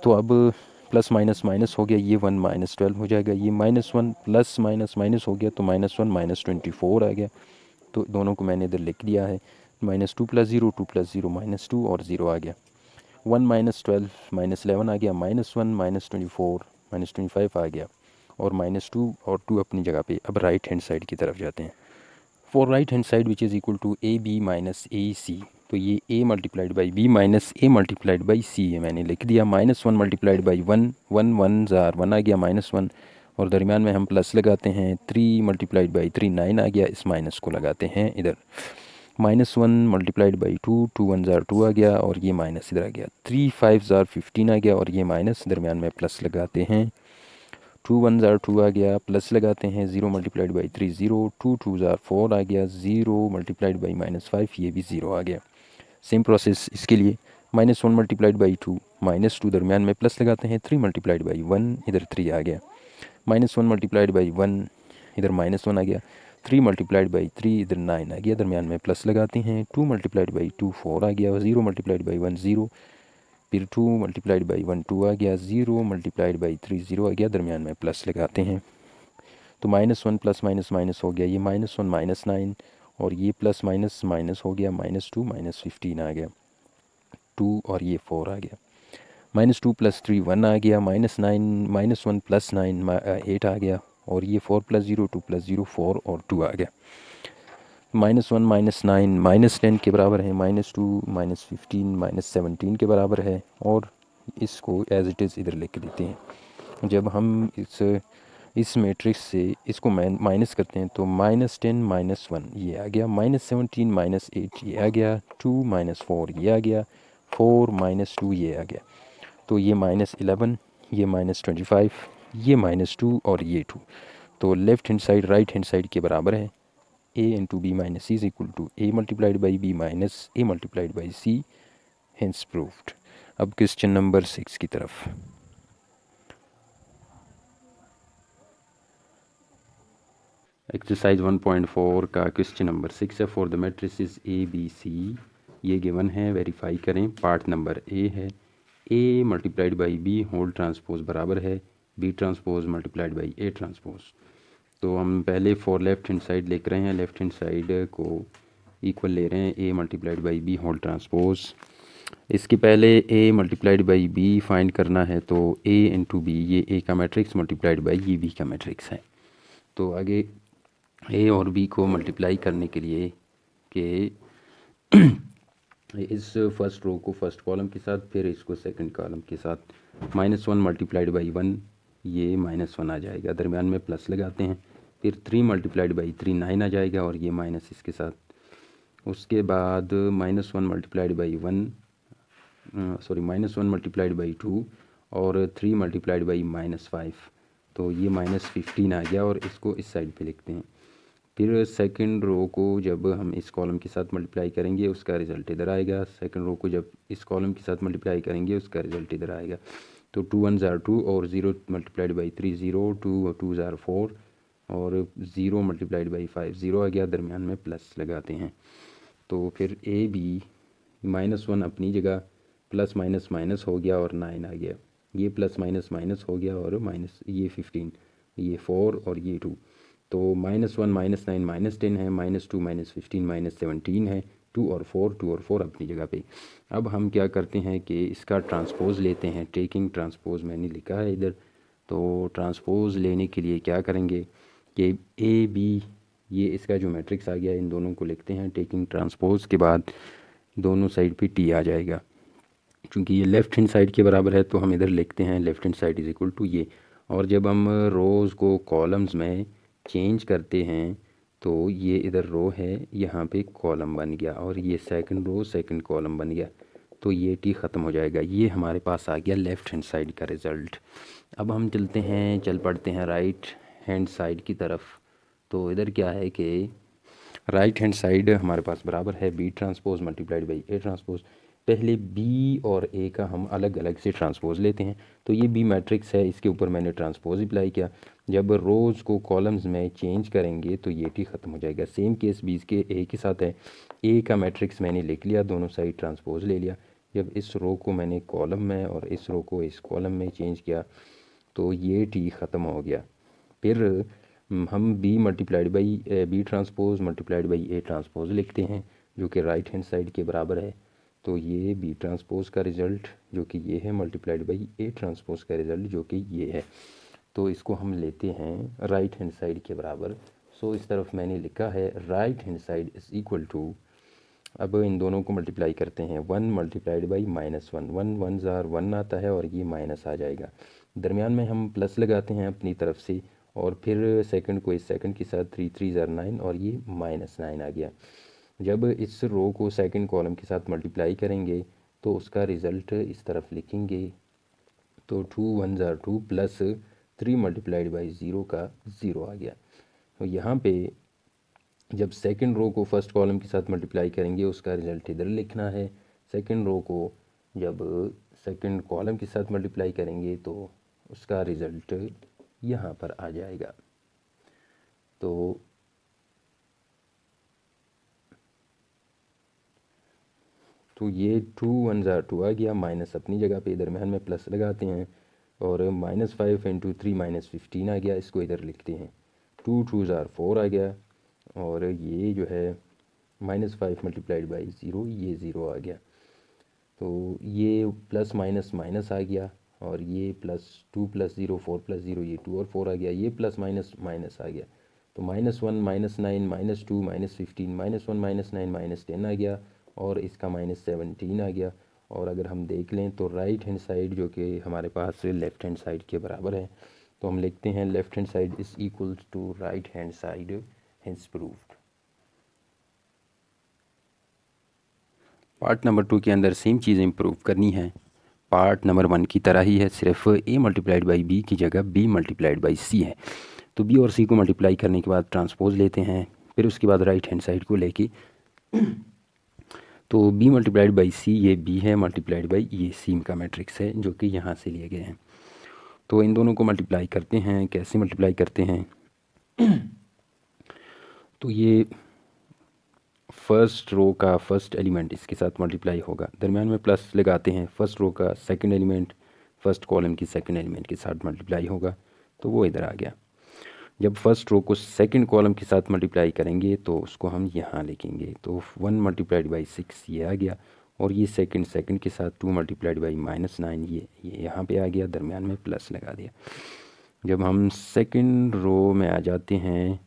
तो अब प्लस माइनस माइनस हो गया, ये 1 -12 हो जाएगा, ये -1 प्लस माइनस माइनस हो गया, तो -1 -24 आ गया। तो दोनों को मैंने इधर लिख दिया है, -2 + 0 2 + 0 -2 और 0 आ गया। 1 -12 -11 आ गया, -1 -24 -25 आ गया, और -2 और 2 अपनी जगह पे। अब राइट हैंड साइड की तरफ जाते हैं। For right hand side which is equal to AB minus AC, तो ये A multiplied by B minus A multiplied by C है, मैंने लिख दिया। -1 मल्टीप्लाइड बाई 1 1 1 ज़ार 1 आ गया, -1, और दरमियान में हम प्लस लगाते हैं। 3 मल्टीप्लाइड बाई 3 9 आ गया, इस माइनस को लगाते हैं इधर। -1 मल्टीप्लाइड बाई 2 2 1 ज़ार 2 आ गया, और ये माइनस इधर आ गया। 3 5 ज़ार 15 आ गया, और ये माइनस, दरमियान में प्लस लगाते हैं। 2 1 ज़ार 2 आ गया, प्लस लगाते हैं। 0 मल्टीप्लाइड बाई 3 0, 2 2 ज़ार 4 आ गया, 0 मल्टीप्लाइड बाई -5, ये भी 0 आ गया। सेम प्रोसेस इसके लिए। -1 मल्टीप्लाइड बाई 2 -2, दरमियान में प्लस लगाते हैं। 3 मल्टीप्लाइड बाई 1, इधर 3 आ गया। -1 मल्टीप्लाइड बाई 1, इधर -1 आ गया। 3 मल्टीप्लाइड बाई 3, इधर 9 आ गया, दरमियान में प्लस लगाते हैं। 2 मल्टीप्लाइड बाई 2 4 आ गया, 0 मल्टीप्लाइड बाई 1 0, फिर 2 मल्टीप्लाइड बाई 1 2 आ गया, 0 मल्टीप्लाइड बाई 3 0 आ गया, दरमियान में प्लस लगाते हैं। तो -1 प्लस माइनस माइनस हो गया, ये -1 -9, और ये प्लस माइनस माइनस हो गया, -2 -15 आ गया, 2 और ये 4 आ गया। -2 + 3 1 आ गया, -1 + 9 8 आ गया, और ये 4 + 0 2 + 0 4 और 2 आ गया। -1 -9 -10 के बराबर है, -2 -15 -17 के बराबर है, और इसको एज इट इज़ इधर लिख देते हैं। जब हम इस मैट्रिक्स से इसको माइनस करते हैं तो -10 -1 ये आ गया, -17 -8 ये आ गया, 2 -4 ये आ गया, 4 -2 ये आ गया। तो ये -11, ये -25, ये -2 और ये 2। तो left hand side right hand side के बराबर है। A × B - C is equal to A multiplied by B minus A multiplied by C, hence proved। अब क्वेश्चन नंबर 6 की तरफ। एक्सरसाइज 1.4 का क्वेश्चन नंबर 6 है। फॉर द मैट्रिसेस ABC, ये given है, वेरीफाई करें। पार्ट नंबर A है, A multiplied by B whole transpose बराबर है B transpose multiplied by A transpose. तो हम पहले फॉर लेफ़्ट हैंड साइड लिख रहे हैं, लेफ़्ट हैंड साइड को इक्वल ले रहे हैं A multiplied by B whole transpose. इसके पहले A multiplied by B find करना है, तो A × B, ये A का मैट्रिक्स मल्टीप्लाइड बाई ये B का मैट्रिक्स है। तो आगे A और B को मल्टीप्लाई करने के लिए कि इस फर्स्ट रो को फर्स्ट कॉलम के साथ, फिर इसको सेकंड कॉलम के साथ, -1 मल्टीप्लाइड बाई 1, ये -1 आ जाएगा, दरमियान में प्लस लगाते हैं। फिर 3 मल्टीप्लाइड बाई 3 9 आ जाएगा, और ये माइनस इसके साथ। उसके बाद -1 मल्टीप्लाइड बाई 1 -1 मल्टीप्लाइड बाई 2 और 3 मल्टीप्लाइड बाई -5, तो ये -15 आ गया, और इसको इस साइड पे लिखते हैं। फिर सेकंड रो को जब हम इस कॉलम के साथ मल्टीप्लाई करेंगे, उसका रिज़ल्ट इधर आएगा। सेकंड रो को जब इस कॉलम के साथ मल्टीप्लाई करेंगे, उसका रिज़ल्ट इधर आएगा। तो 2 1 ज़ार 2, और 0 मल्टीप्लाइड बाई 3 0, 2 2 ज़ार 4, और 0 मल्टीप्लाइड बाई 5 0 आ गया, दरमियान में प्लस लगाते हैं। तो फिर AB -1 अपनी जगह, प्लस माइनस माइनस हो गया, और 9 आ गया, ये प्लस माइनस माइनस हो गया, और माइनस ये 15, ये 4 और ये 2। तो -1 -9 -10 है, -2 -15 -17 है, 2 और 4, 2 और 4 अपनी जगह पे। अब हम क्या करते हैं कि इसका ट्रांसपोज़ लेते हैं, टेकिंग ट्रांसपोज़ मैंने लिखा है इधर। तो ट्रांसपोज़ लेने के लिए क्या करेंगे कि ए बी, ये इसका जो मैट्रिक्स आ गया, इन दोनों को लिखते हैं टेकिंग ट्रांसपोज़ के बाद दोनों साइड पे टी आ जाएगा। चूँकि ये लेफ़्ट हैंड साइड के बराबर है तो हम इधर लिखते हैं left hand side is equal to ये। और जब हम रोज़ को कॉलम्स में चेंज करते हैं तो ये इधर रो है, यहाँ पे कॉलम बन गया, और ये सेकंड रो सेकंड कॉलम बन गया, तो ये टी ख़त्म हो जाएगा। ये हमारे पास आ गया लेफ़्ट हैंड साइड का रिज़ल्ट। अब हम चल पड़ते हैं राइट हैंड साइड की तरफ। तो इधर क्या है कि राइट हैंड साइड हमारे पास बराबर है B transpose multiplied by A transpose. पहले बी और ए का हम अलग अलग से ट्रांसपोज लेते हैं। तो ये बी मैट्रिक्स है, इसके ऊपर मैंने ट्रांसपोज अप्लाई किया। जब रोज़ को कॉलम्स में चेंज करेंगे तो ये टी ख़त्म हो जाएगा। सेम केस बी के ए के साथ है। ए का मैट्रिक्स मैंने लिख लिया, दोनों साइड ट्रांसपोज ले लिया। जब इस रो को मैंने कॉलम में और इस रो को इस कॉलम में चेंज किया तो ये टी ख़त्म हो गया। फिर हम B transpose multiplied by A transpose लिखते हैं, जो कि राइट हैंड साइड के बराबर है। तो ये बी ट्रांसपोज का रिज़ल्ट जो कि ये है मल्टीप्लाइड बाई ए ट्रांसपोज का रिज़ल्ट जो कि ये है। तो इसको हम लेते हैं राइट हैंड साइड के बराबर। सो इस तरफ मैंने लिखा है right hand side is equal to, अब इन दोनों को मल्टीप्लाई करते हैं, 1 मल्टीप्लाइड बाई -1, 1 1 ज़ार 1 आता है और ये माइनस आ जाएगा। दरमियान में हम प्लस लगाते हैं अपनी तरफ से, और फिर सेकंड को इस सेकंड के साथ 3 3 ज़ार 9 और ये -9 आ गया। जब इस रो को सेकंड कॉलम के साथ मल्टीप्लाई करेंगे तो उसका रिज़ल्ट इस तरफ लिखेंगे। तो 2 1 ज़ार 2 प्लस 3 मल्टीप्लाइड बाई 0 का 0 आ गया। तो यहाँ पे जब सेकंड रो को फर्स्ट कॉलम के साथ मल्टीप्लाई करेंगे उसका रिज़ल्ट इधर लिखना है। सेकंड रो को जब सेकंड कॉलम के साथ मल्टीप्लाई करेंगे तो उसका रिज़ल्ट यहाँ पर आ जाएगा। तो ये 2 1 ज़ार 2 आ गया, माइनस अपनी जगह पे, दरमियान में प्लस लगाते हैं, और -5 इंटू 3 -15 आ गया, इसको इधर लिखते हैं। 2 2 ज़ार 4 आ गया, और ये जो है -5 मल्टीप्लाइड बाई 0, ये 0 आ गया। तो ये प्लस माइनस माइनस आ गया, और ये +2 + 0 4 + 0, ये 2 और 4 आ गया, ये प्लस माइनस माइनस आ गया। तो -1 -9 -2 -15 -1 -9 -10 आ गया, और इसका -17 आ गया। और अगर हम देख लें तो राइट हैंड साइड जो कि हमारे पास लेफ़्ट हैंड साइड के बराबर है, तो हम लिखते हैं left hand side is equal to right hand side, hence proved. Part number 2 के अंदर सेम चीज़ इम्प्रूव करनी है, पार्ट नंबर 1 की तरह ही है, सिर्फ ए मल्टीप्लाइड बाई बी की जगह बी मल्टीप्लाइड बाई सी है। तो बी और सी को मल्टीप्लाई करने के बाद ट्रांसपोज लेते हैं, फिर उसके बाद राइट हैंड साइड को लेके तो बी मल्टीप्लाइड बाई सी, ये बी है, मल्टीप्लाइड बाई ये सी का मैट्रिक्स है जो कि यहाँ से लिए गए हैं। तो इन दोनों को मल्टीप्लाई करते हैं, कैसे मल्टीप्लाई करते हैं तो ये फर्स्ट रो का फर्स्ट एलिमेंट इसके साथ मल्टीप्लाई होगा, दरमियान में प्लस लगाते हैं, फर्स्ट रो का सेकंड एलिमेंट फर्स्ट कॉलम की सेकंड एलिमेंट के साथ मल्टीप्लाई होगा, तो वो इधर आ गया। जब फर्स्ट रो को सेकंड कॉलम के साथ मल्टीप्लाई करेंगे तो उसको हम यहाँ लिखेंगे, तो 1 मल्टीप्लाइड बाई 6 ये आ गया, और ये सेकंड के साथ 2 मल्टीप्लाइड बाई -9 ये यहाँ पे आ गया, दरमियान में प्लस लगा दिया। जब हम सेकंड रो में आ जाते हैं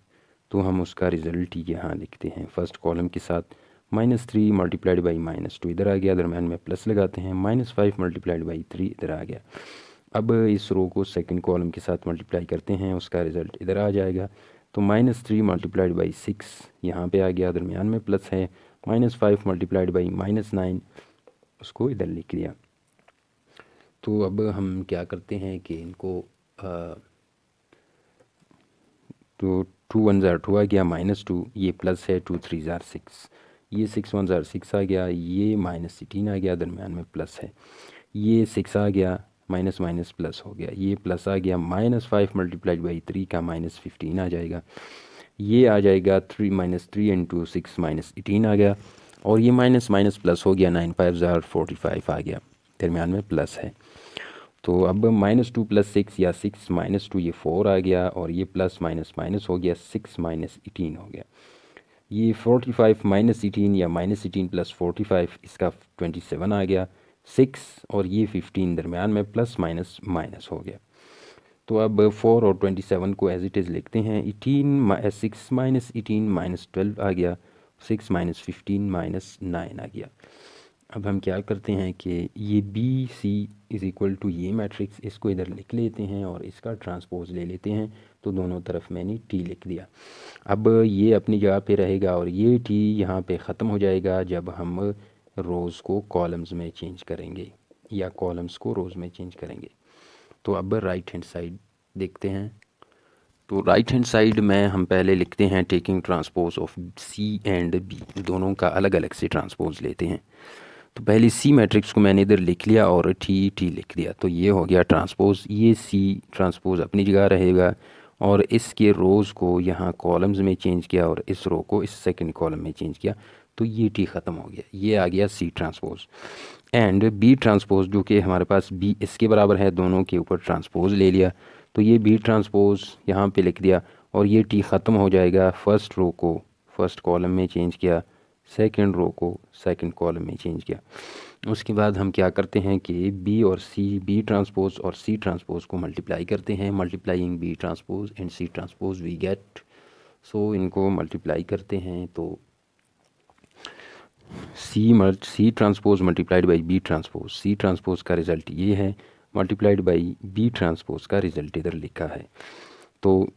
तो हम उसका रिज़ल्ट यहाँ लिखते हैं, फर्स्ट कॉलम के साथ -3 मल्टीप्लाइड बाई -2 इधर आ गया, दरमियान में प्लस लगाते हैं, -5 मल्टीप्लाइड बाई 3 इधर आ गया। अब इस रो को सेकंड कॉलम के साथ मल्टीप्लाई करते हैं, उसका रिज़ल्ट इधर आ जाएगा। तो -3 मल्टीप्लाइड बाई 6 यहाँ पे आ गया, दरमियान में प्लस है, -5 मल्टीप्लाइड बाई -9 उसको इधर लिख दिया। तो अब हम क्या करते हैं कि इनको तो 2 1 ज़ार 2 आ गया, -2 ये प्लस है, 2 3 ज़ार 6, ये 6 1 ज़ार 6 आ गया, ये -18 आ गया, दरमियान में प्लस है, ये 6 आ गया, माइनस माइनस प्लस हो गया, ये प्लस आ गया, -5 मल्टीप्लाइड बाई 3 का -15 आ जाएगा, ये आ जाएगा 3 इंटू 6 -18 आ गया, और ये माइनस माइनस प्लस हो गया, 9 5 ज़ार 45 आ गया, दरमियान में प्लस है। तो अब -2 + 6 या 6 -2 ये 4 आ गया, और ये प्लस माइनस माइनस हो गया, 6 -18 हो गया। ये 45 माइनस 18 या माइनस 18 प्लस 45, इसका 27 आ गया। 6 और ये 15 दरमियान में प्लस माइनस माइनस हो गया। तो अब 4 और 27 को एज इट इज़ लिखते हैं। 6 माइनस 18 माइनस 12 आ गया। 6 माइनस 15 माइनस 9 आ गया। अब हम क्या करते हैं कि ये B C is equal to ये मैट्रिक्स, इसको इधर लिख लेते हैं और इसका ट्रांसपोज ले लेते हैं। तो दोनों तरफ मैंने टी लिख दिया। अब ये अपनी जगह पे रहेगा और ये टी यहाँ पे ख़त्म हो जाएगा जब हम रोज़ को कॉलम्स में चेंज करेंगे या कॉलम्स को रोज़ में चेंज करेंगे। तो अब राइट हैंड साइड देखते हैं। तो राइट हैंड साइड में हम पहले लिखते हैं taking transpose of C and B, दोनों का अलग अलग से ट्रांसपोज लेते हैं। तो पहले सी मैट्रिक्स को मैंने इधर लिख लिया और टी टी लिख दिया। तो ये हो गया ट्रांसपोज। ये सी ट्रांसपोज अपनी जगह रहेगा और इसके रोज़ को यहाँ कॉलम्स में चेंज किया और इस रो को इस सेकंड कॉलम में चेंज किया। तो ये टी ख़त्म हो गया, ये आ गया C transpose. And B transpose जो कि हमारे पास बी इसके बराबर है, दोनों के ऊपर ट्रांसपोज ले लिया। तो ये बी ट्रांसपोज यहाँ पे लिख दिया और ये टी ख़त्म हो जाएगा। फर्स्ट रो को फर्स्ट कॉलम में चेंज किया, सेकंड रो को सेकंड कॉलम में चेंज किया। उसके बाद हम क्या करते हैं कि बी और सी, बी ट्रांसपोज और सी ट्रांसपोज को मल्टीप्लाई करते हैं। Multiplying b transpose and c transpose we get, so इनको मल्टीप्लाई करते हैं। तो c transpose multiplied by B transpose, c transpose का रिज़ल्ट ये है, मल्टीप्लाइड बाई बी ट्रांसपोज का रिज़ल्ट इधर लिखा है। तो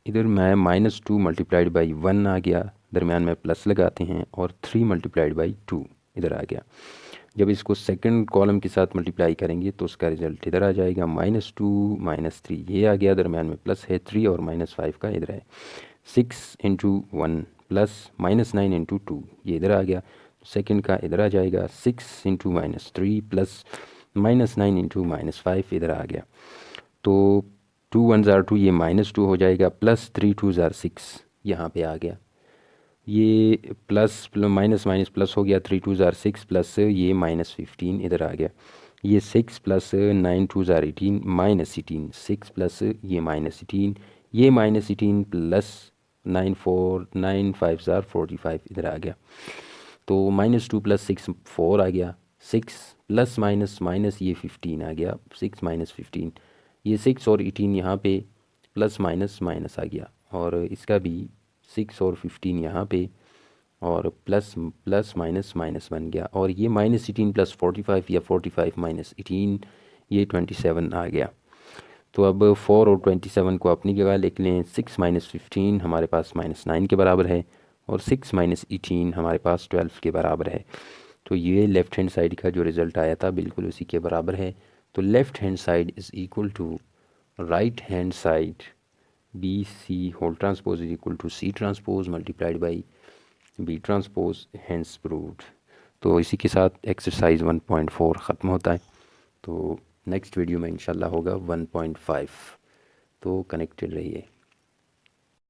इधर मैं -2 मल्टीप्लाइड बाई 1 आ गया, दरमियान में प्लस लगाते हैं और 3 मल्टीप्लाइड बाई 2 इधर आ गया। जब इसको सेकंड कॉलम के साथ मल्टीप्लाई करेंगे तो उसका रिज़ल्ट इधर आ जाएगा -2 -3, ये आ गया, दरमियान में प्लस है 3 और -5 का इधर है। 6 इंटू 1 प्लस -9 इंटू 2 ये इधर आ गया। सेकंड का इधर आ जाएगा 6 इंटू -3 प्लस -9 इंटू -5 इधर आ गया। तो 2 1 ज़ार 2, ये -2 हो जाएगा, प्लस 3 2 ज़ार 6 यहाँ पे आ गया। ये प्लस माइनस माइनस प्लस हो गया, 3 2 ज़ार 6 प्लस ये -15 इधर आ गया। ये 6 प्लस 9 2 ज़ार 18 -18, 6 प्लस ये -18, ये -18 प्लस 9 5 ज़ार 45 इधर आ गया। तो -2 प्लस 6 4 आ गया। 6 प्लस माइनस माइनस ये 15 आ गया, 6 -15, ये 6 और 18 यहाँ पे प्लस माइनस माइनस आ गया और इसका भी 6 और 15 यहाँ पे और प्लस प्लस माइनस माइनस बन गया। और ये -18 प्लस 45 या 45 -18 ये 27 आ गया। तो अब 4 और 27 को अपनी जगह लिख लें। 6 -15 हमारे पास -9 के बराबर है और 6 -18 हमारे पास 12 के बराबर है। तो ये लेफ़्ट हैंड साइड का जो रिज़ल्ट आया था बिल्कुल उसी के बराबर है। तो left hand side is equal to right hand side B C whole transpose is equal to C transpose multiplied by B transpose, hence proved. तो इसी के साथ एक्सरसाइज 1.4 ख़त्म होता है। तो नेक्स्ट वीडियो में इंशाल्लाह होगा 1.5। तो कनेक्टेड रहिए।